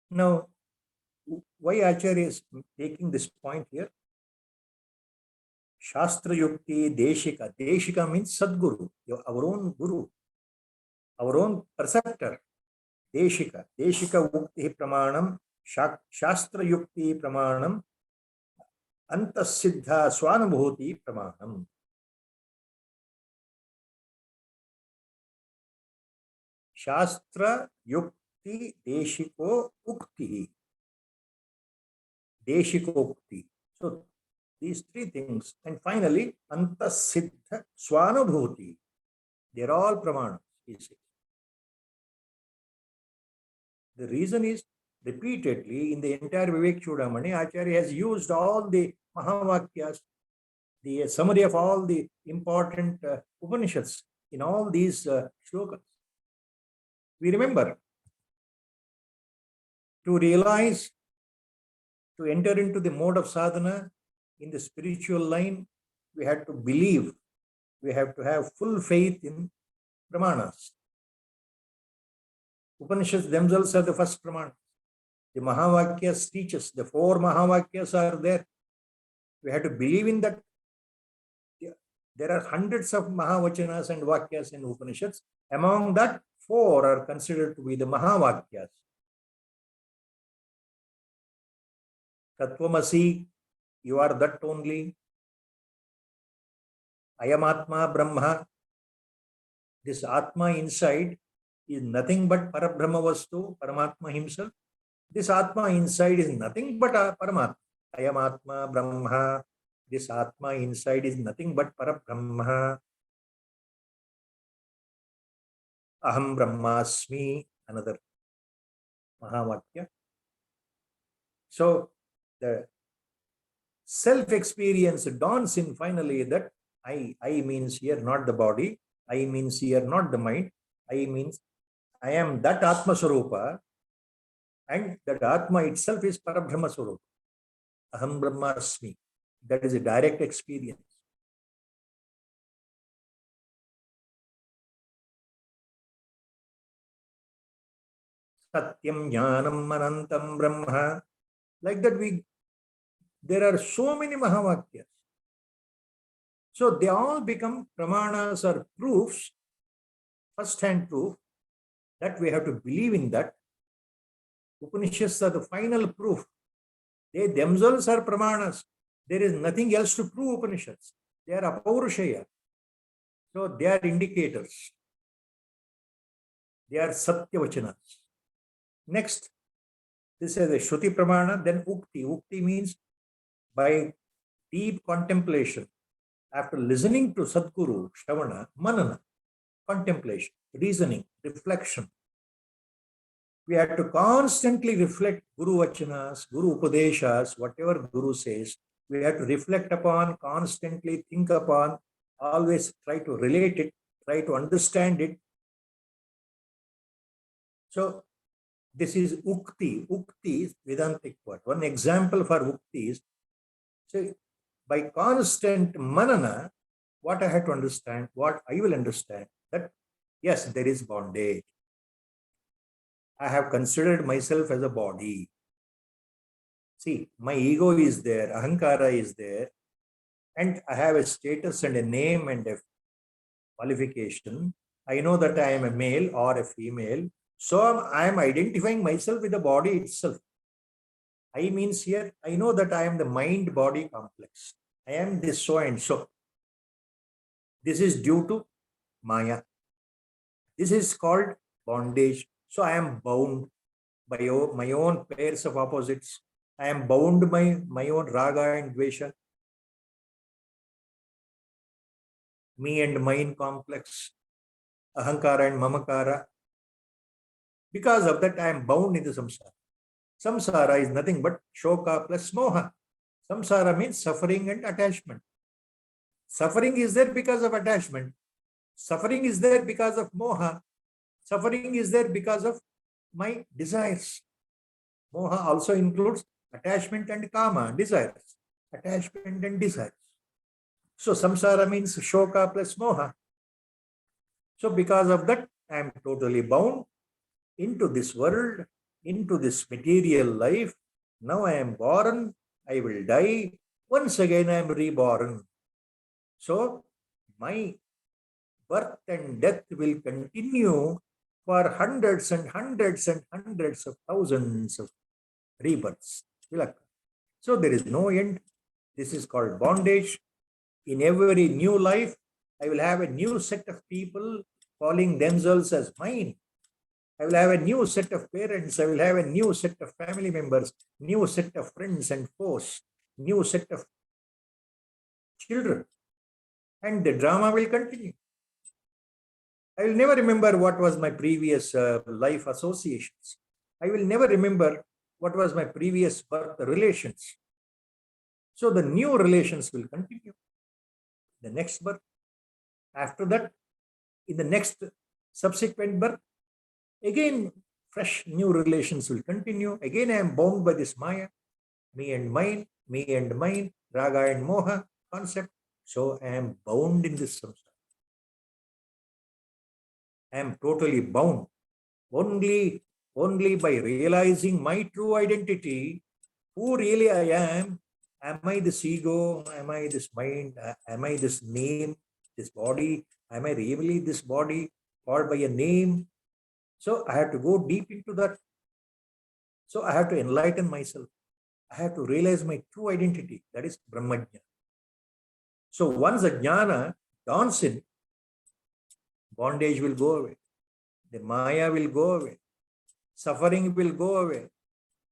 Now, why Acharya is taking this point here? Shastra Yukti Deshika. Deshika means Sadguru, our own Guru, our own preceptor. Deshika. Deshika Ukti Pramanam, Shastra Yukti Pramanam, Antasiddha Swanubhuti Pramanam. Shastra Yukti Deshiko Ukti. Deshiko Ukti. So, these three things. And finally, Antasiddha Swanubhuti. They're all Pramanas, he says. The reason is, repeatedly in the entire Viveka Chudamani, Acharya has used all the Mahavakyas, the summary of all the important Upanishads in all these shlokas. We remember, to realize, to enter into the mode of sadhana in the spiritual line, we have to believe, we have to have full faith in Brahmanas. Upanishads themselves are the first Pramana. The Mahavakyas teach us, the four Mahavakyas are there. We have to believe in that. There are hundreds of Mahavachanas and Vakyas in Upanishads. Among that, four are considered to be the Mahavakyas. Tattvamasi, you are that only. Ayamatma Brahma, this Atma inside is nothing but Parabrahma Vastu, Paramatma himself. This Atma inside is nothing but Paramatma. Ayamatma Brahma, this Atma inside is nothing but Parabrahma. Aham Brahmasmi, another Mahavakya. So, the self-experience dawns in finally that I means here not the body, I means here not the mind, I means I am that Atma Swarupa, and that Atma itself is Parabrahma Swarupa. Aham Brahmasmi. That is a direct experience. Satyam Jnanam Anantam Brahma. Like that, there are so many Mahavakyas. So they all become Pramanas or proofs, first-hand proof, that we have to believe in that. Upanishads are the final proof. They themselves are Pramanas. There is nothing else to prove Upanishads. They are Apaurushaya. So they are indicators. They are Satyavachanas. Next, this is a Shruti Pramana, then Ukti. Ukti means by deep contemplation, after listening to Sadguru, Shravana, Manana, contemplation, reasoning, reflection. We have to constantly reflect Guru Vachanas, Guru Upadeshas, whatever Guru says. We have to reflect upon, constantly think upon, always try to relate it, try to understand it. So, this is Ukti. Ukti is Vedantic word. One example for Ukti is, so by constant manana, what I have to understand, what I will understand, that yes, there is bondage. I have considered myself as a body. See, my ego is there, ahankara is there, and I have a status and a name and a qualification. I know that I am a male or a female. So I am identifying myself with the body itself. I means here, I know that I am the mind-body complex. I am this so and so. This is due to Maya. This is called bondage. So I am bound by my own pairs of opposites. I am bound by my own raga and dvesha. Me and mine complex. Ahankara and mamakara. Because of that, I am bound in the samsara. Samsara is nothing but shoka plus moha. Samsara means suffering and attachment. Suffering is there because of attachment. Suffering is there because of moha. Suffering is there because of my desires. Moha also includes attachment and kama, desires. Attachment and desires. So samsara means shoka plus moha. So because of that, I am totally bound into this world, into this material life. Now I am born, I will die. Once again I am reborn. So my birth and death will continue for hundreds and hundreds and hundreds of thousands of rebirths. So there is no end. This is called bondage. In every new life, I will have a new set of people calling themselves as mine. I will have a new set of parents. I will have a new set of family members, new set of friends and foes, new set of children. And the drama will continue. I will never remember what was my previous life associations. I will never remember what was my previous birth relations. So the new relations will continue. The next birth, after that, in the next subsequent birth, again, fresh new relations will continue. Again, I am bound by this Maya, me and mine, raga and moha concept. So I am bound in this samsara. I am totally bound. Only by realizing my true identity, who really I am I this ego? Am I this mind? Am I this name, this body? Am I really this body called by a name? So I have to go deep into that. So I have to enlighten myself. I have to realize my true identity. That is Brahmajnani. So once the jnana dawns in, bondage will go away. The Maya will go away. Suffering will go away.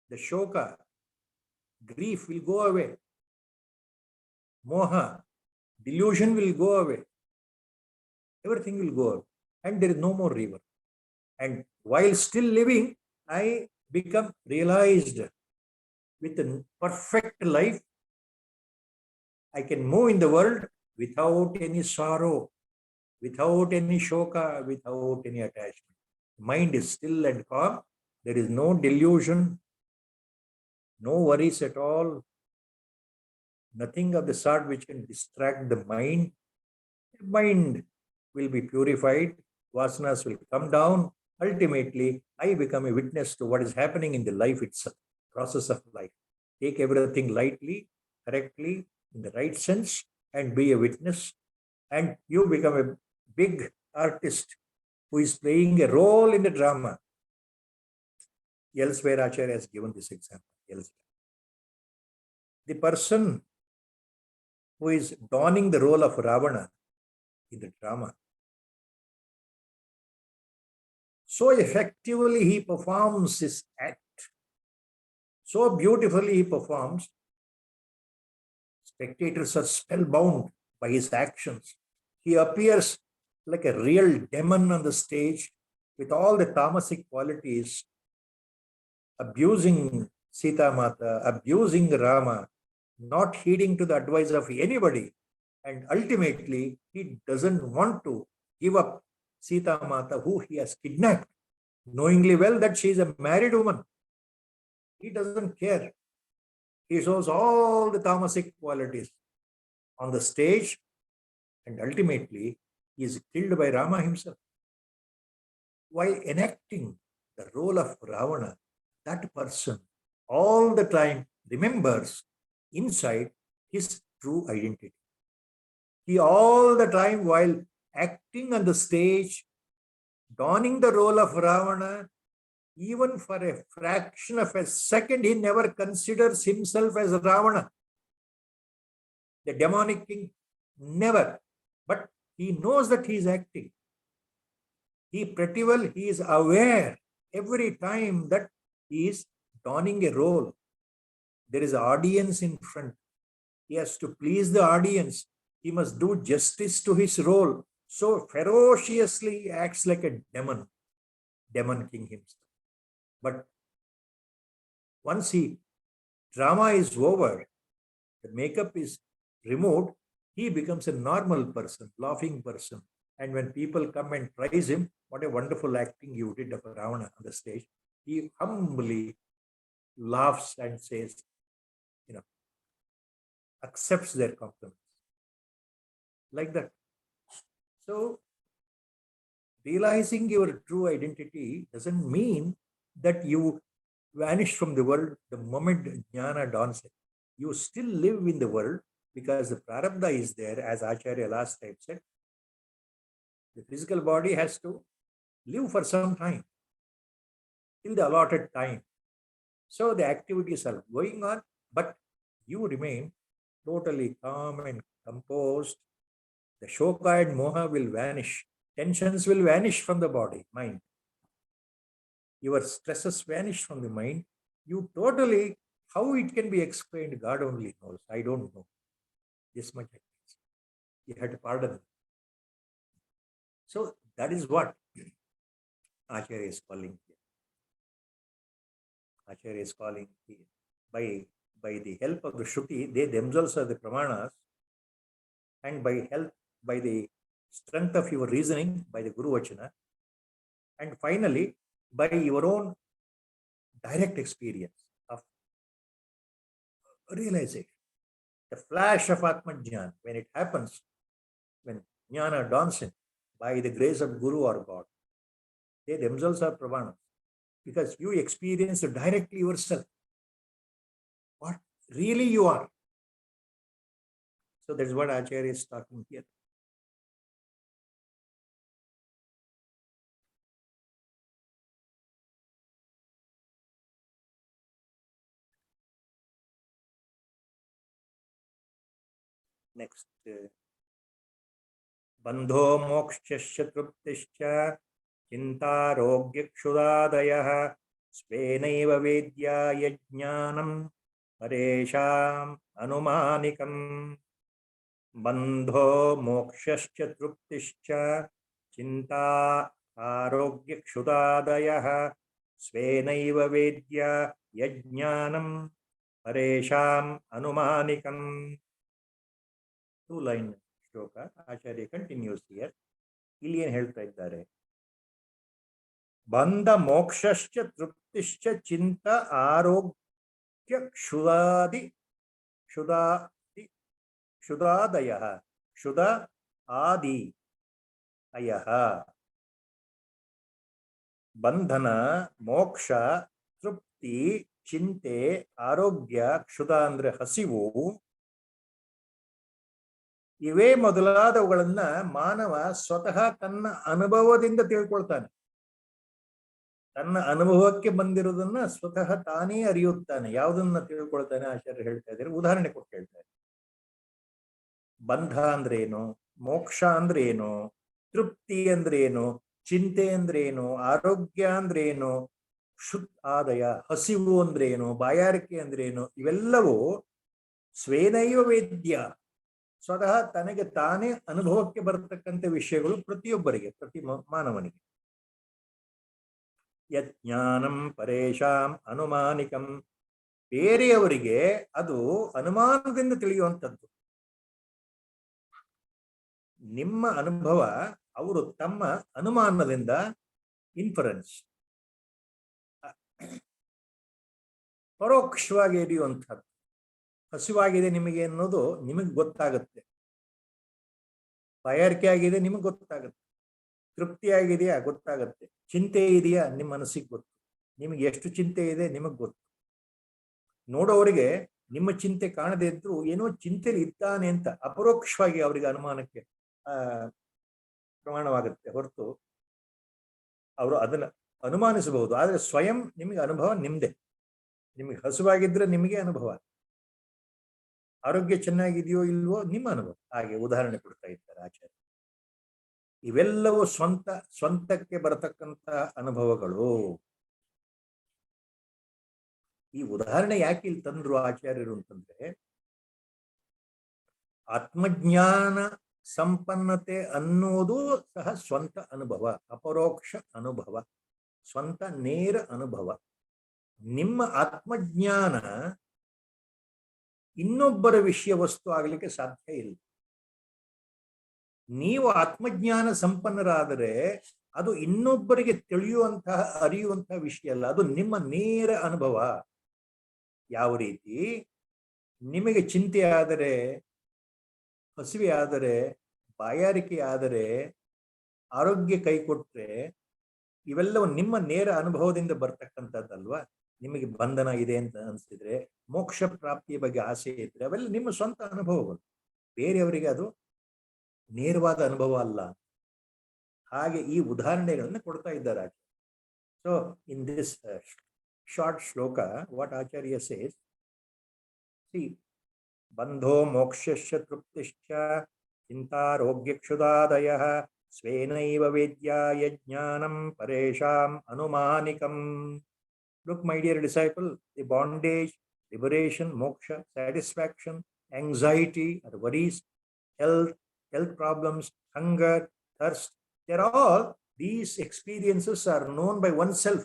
The shoka, grief will go away. Moha, delusion will go away. Everything will go away. And there is no more river. And while still living, I become realized with a perfect life. I can move in the world without any sorrow, without any shoka, without any attachment. Mind is still and calm. There is no delusion, no worries at all. Nothing of the sort which can distract the mind. The mind will be purified. Vasanas will come down. Ultimately, I become a witness to what is happening in the life itself, process of life. Take everything lightly, correctly, in the right sense, and be a witness. And you become a big artist who is playing a role in the drama. Elsewhere, Acharya has given this example. Elsewhere. The person who is donning the role of Ravana in the drama. So effectively he performs his act. So beautifully he performs. Spectators are spellbound by his actions. He appears like a real demon on the stage with all the tamasic qualities, abusing Sita Mata, abusing Rama, not heeding to the advice of anybody. And ultimately, he doesn't want to give up Sita Mata, who he has kidnapped, knowingly well that she is a married woman. He doesn't care. He shows all the tamasic qualities on the stage, and ultimately, he is killed by Rama himself. While enacting the role of Ravana, that person all the time remembers inside his true identity. He all the time, while acting on the stage, donning the role of Ravana, even for a fraction of a second, he never considers himself as Ravana, the demonic king. Never. But he knows that he is acting. He pretty well, he is aware every time that he is donning a role. There is an audience in front. He has to please the audience. He must do justice to his role. So ferociously he acts like a demon king himself. But once drama is over, the makeup is removed, he becomes a normal person, laughing person. And when people come and praise him, what a wonderful acting you did of Ravana on the stage, he humbly laughs and says, accepts their compliments. Like that. So, realizing your true identity doesn't mean that you vanish from the world the moment jnana dawns. You still live in the world because the prarabdha is there, as Acharya last time said. The physical body has to live for some time, till the allotted time. So the activities are going on, but you remain totally calm and composed. The shoka and moha will vanish. Tensions will vanish from the body, mind. Your stresses vanish from the mind. You totally, how it can be explained, God only knows. I don't know. This much I can say. You had to pardon. So that is what Acharya is calling here. Acharya is calling here. By the help of the Shruti, they themselves are the Pramanas, and by the strength of your reasoning, by the Guru Vachana, and finally, by your own direct experience of realization. The flash of Atmajnana, when it happens, when Jnana dawns in, by the grace of Guru or God, they themselves are Pramanas, because you experience directly yourself what really you are. So that's what Acharya is talking here. Next. Bandho mokshasya truptischa chintarogyakshudaadayah svenaiva vedya yajnanam paresham anumanikam. Bandho mokshasya truptischa chinta arogyakshudadayah svenaiva vedya yajnanam paresham anumanikam. Two-line shloka. Acharya continues here. ಇಲ್ಲಿ ಏನು ಹೇಳ್ತಾ ಇದ್ದಾರೆ? ಬಂಧ ಮೋಕ್ಷಶ್ಚ ತೃಪ್ತಿಶ್ಚ ಚಿಂತ ಆರೋಗ್ಯ ಕ್ಷುದಾದಯಃ ಕ್ಷುದ ಆದಿ ಅಯಃ. ಬಂಧನ, ಮೋಕ್ಷ, ತೃಪ್ತಿ, ಚಿಂತೆ, ಆರೋಗ್ಯ, ಕ್ಷುದ ಅಂದ್ರೆ ಹಸಿವು, ಇವೇ ಮೊದಲಾದವುಗಳನ್ನ ಮಾನವ ಸ್ವತಃ ತನ್ನ ಅನುಭವದಿಂದ ತಿಳ್ಕೊಳ್ತಾನೆ. ತನ್ನ ಅನುಭವಕ್ಕೆ ಬಂದಿರೋದನ್ನ ಸ್ವತಃ ತಾನೇ ಅರಿಯುತ್ತಾನೆ. ಯಾವುದನ್ನ ತಿಳ್ಕೊಳ್ತಾನೆ ಆಚಾರ್ಯ ಹೇಳ್ತಾ ಇದ್ದಾರೆ, ಉದಾಹರಣೆ ಕೊಟ್ಟು ಹೇಳ್ತಾರೆ. ಬಂಧ ಅಂದ್ರೆ ಏನು, ಮೋಕ್ಷ ಅಂದ್ರೆ ಏನು, ತೃಪ್ತಿ ಅಂದ್ರೆ ಏನು, ಚಿಂತೆ ಅಂದ್ರೇನು, ಆರೋಗ್ಯ ಅಂದ್ರೇನು, ಶುದ್ಧ ಆದಯ, ಹಸಿವು ಅಂದ್ರೇನು, ಬಾಯಾರಿಕೆ ಅಂದ್ರೇನು, ಇವೆಲ್ಲವೂ ಸ್ವೇನೈವ ವೇದ್ಯ, ಸ್ವತಃ ತನಗೆ ತಾನೇ ಅನುಭವಕ್ಕೆ ಬರತಕ್ಕಂಥ ವಿಷಯಗಳು ಪ್ರತಿಯೊಬ್ಬರಿಗೆ, ಪ್ರತಿ ಮಾನವನಿಗೆ. ಯಜ್ಞಾನಂ ಪರೇಶಾಂ ಅನುಮಾನಿಕಂ, ಬೇರೆಯವರಿಗೆ ಅದು ಅನುಮಾನದಿಂದ ತಿಳಿಯುವಂಥದ್ದು. ನಿಮ್ಮ ಅನುಭವ ಅವರು ತಮ್ಮ ಅನುಮಾನದಿಂದ, ಇನ್ಫರೆನ್ಸ್, ಪರೋಕ್ಷವಾಗಿ ಹಿಡಿಯುವಂಥದ್ದು. ಹಸಿವಾಗಿದೆ ನಿಮಗೆ ಅನ್ನೋದು ನಿಮಗೆ ಗೊತ್ತಾಗುತ್ತೆ, ಬಾಯಾರಿಕೆ ಆಗಿದೆ ನಿಮಗೆ ಗೊತ್ತಾಗುತ್ತೆ, ತೃಪ್ತಿಯಾಗಿದೆಯಾ ಗೊತ್ತಾಗುತ್ತೆ, ಚಿಂತೆ ಇದೆಯಾ ನಿಮ್ಮ ಮನಸ್ಸಿಗೆ ಗೊತ್ತು, ನಿಮಗೆ ಎಷ್ಟು ಚಿಂತೆ ಇದೆ ನಿಮಗೆ ಗೊತ್ತು. ನೋಡೋವರಿಗೆ ನಿಮ್ಮ ಚಿಂತೆ ಕಾಣದೇ ಇದ್ರು ಏನೋ ಚಿಂತೆಯಲ್ಲಿ ಇದ್ದಾನೆ ಅಂತ ಅಪರೋಕ್ಷವಾಗಿ ಅವರಿಗೆ ಅನುಮಾನಕ್ಕೆ ಪ್ರಮಾಣವಾಗುತ್ತೆ ಹೊರತು ಅವರು ಅದನ್ನ ಅನುಮಾನಿಸಬಹುದು. ಆದರೆ ಸ್ವಯಂ ನಿಮಗೆ ಅನುಭವ ನಿಮ್ದೆ. ನಿಮಗೆ ಹಸುವಾಗಿದ್ರೆ ನಿಮಗೆ ಅನುಭವ, ಆರೋಗ್ಯ ಚೆನ್ನಾಗಿದೆಯೋ ಇಲ್ವೋ ನಿಮ್ಮ ಅನುಭವ. ಹಾಗೆ ಉದಾಹರಣೆ ಕೊಡ್ತಾ ಇದ್ದಾರೆ ಆಚಾರ್ಯ. ಇವೆಲ್ಲವೂ ಸ್ವಂತಕ್ಕೆ ಬರತಕ್ಕಂತ ಅನುಭವಗಳು. ಈ ಉದಾಹರಣೆ ಯಾಕೆ ಇಲ್ಲಿ ತಂದ್ರು ಆಚಾರ್ಯರು ಅಂತಂದ್ರೆ, ಆತ್ಮಜ್ಞಾನ ಸಂಪನ್ನತೆ ಅನ್ನೋದು ಸಹ ಸ್ವಂತ ಅನುಭವ, ಅಪರೋಕ್ಷ ಅನುಭವ, ಸ್ವಂತ ನೇರ ಅನುಭವ. ನಿಮ್ಮ ಆತ್ಮಜ್ಞಾನ ಇನ್ನೊಬ್ಬರ ವಿಷಯ ವಸ್ತು ಆಗಲಿಕ್ಕೆ ಸಾಧ್ಯ ಇಲ್ಲ. ನೀವು ಆತ್ಮಜ್ಞಾನ ಸಂಪನ್ನರಾದರೆ ಅದು ಇನ್ನೊಬ್ಬರಿಗೆ ತಿಳಿಯುವಂತಹ, ಅರಿಯುವಂತಹ ವಿಷಯ ಅಲ್ಲ, ಅದು ನಿಮ್ಮ ನೇರ ಅನುಭವ. ಯಾವ ರೀತಿ ನಿಮಗೆ ಚಿಂತೆ ಆದರೆ, ಹಸಿವೆ ಆದರೆ, ಬಾಯಾರಿಕೆ ಆದರೆ, ಆರೋಗ್ಯ ಕೈ ಕೊಟ್ರೆ ಇವೆಲ್ಲವೂ ನಿಮ್ಮ ನೇರ ಅನುಭವದಿಂದ ಬರ್ತಕ್ಕಂಥದ್ದಲ್ವಾ. ನಿಮಗೆ ಬಂಧನ ಇದೆ ಅಂತ ಅನಿಸಿದ್ರೆ, ಮೋಕ್ಷ ಪ್ರಾಪ್ತಿಯ ಬಗ್ಗೆ ಆಸೆ ಇದ್ರೆ, ಅವೆಲ್ಲ ನಿಮ್ಮ ಸ್ವಂತ ಅನುಭವಗಳು. ಬೇರೆಯವರಿಗೆ ಅದು ನೇರವಾದ ಅನುಭವ ಅಲ್ಲ. ಹಾಗೆ ಈ ಉದಾಹರಣೆಗಳನ್ನು ಕೊಡ್ತಾ ಇದ್ದಾರೆ Acharya. So in this short shloka what Acharya says, see ಬಂಧೋ ಮೋಕ್ಷಶ್ಚ ತೃಪ್ತಿಶ್ಚ ಚಿಂತಾರೋಗ್ಯಕ್ಷುದಾದಯಃ ಸ್ವೇನೈವ ವೇದ್ಯಾ ಯಜ್ಞಾನಂ ಪರೇಶಾಂ ಅನುಮಾನಿಕಂ. Look, my dear disciple, the bondage, liberation, moksha, satisfaction, anxiety or worries, health problems, hunger, thirst, these experiences are known by oneself.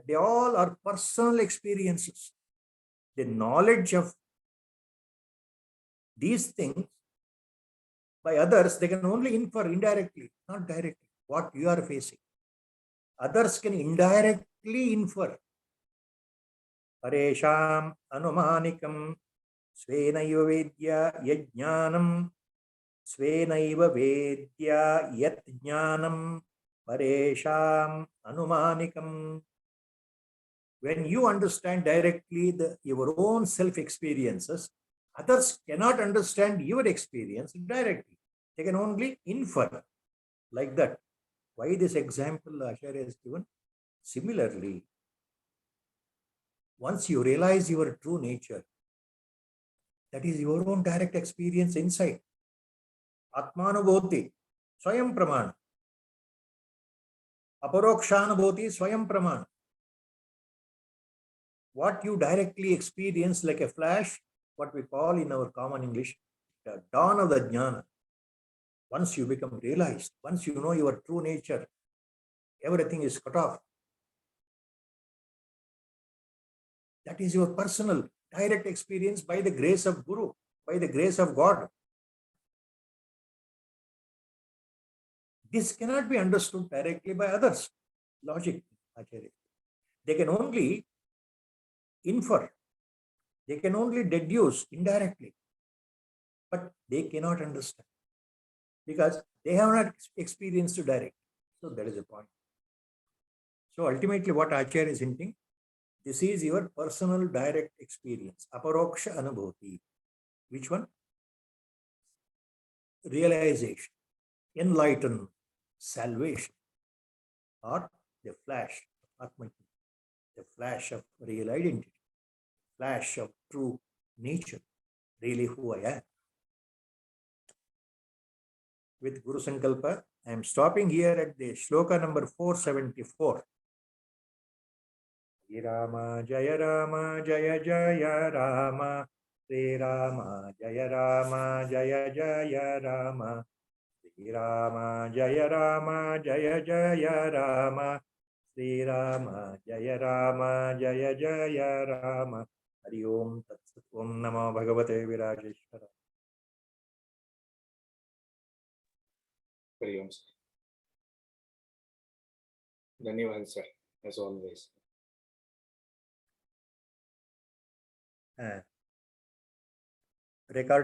They all are personal experiences. The knowledge of these things by others, they can only infer indirectly, not directly, what you are facing. Others can indirectly infer. Paresham anumanikam svenaiva vedya yajnanam svenaiva vedya yat jnanam paresham anumanikam. When you understand directly your own self-experiences, others cannot understand your experience directly. They can only infer like that. Why this example Acharya is given? Similarly, once you realize your true nature, that is your own direct experience inside. Atmanubhuti, Swayam Pramana. Aparokshanubhuti, Swayam Pramana. What you directly experience like a flash, what we call in our common English, the dawn of the jnana. Once you become realized, once you know your true nature, everything is cut off. That is your personal, direct experience by the grace of Guru, by the grace of God. This cannot be understood directly by others. Logic, Acharya. They can only infer. They can only deduce indirectly. But they cannot understand, because they have not experienced direct. So that is the point. So ultimately what Acharya is hinting, this is your personal direct experience. Aparoksha anubhuti. Which one? Realization, enlightenment, salvation, or the flash of Atman, the flash of real identity, flash of true nature, really who I am. with Guru Sankalpa. I am stopping here at the shloka number 474. Sri Rama Jaya Rama Jaya Jaya Rama, Sri Rama Jaya Rama Jaya Jaya Rama, Sri Rama Jaya Rama Jaya Jaya Rama, Sri Rama Jaya Rama Jaya Jaya Rama. Hari Om Tat Sat. Om Namo Bhagavate Virajeshwara. Hari Om, sir. Dhanyavad, sir, as always. Recording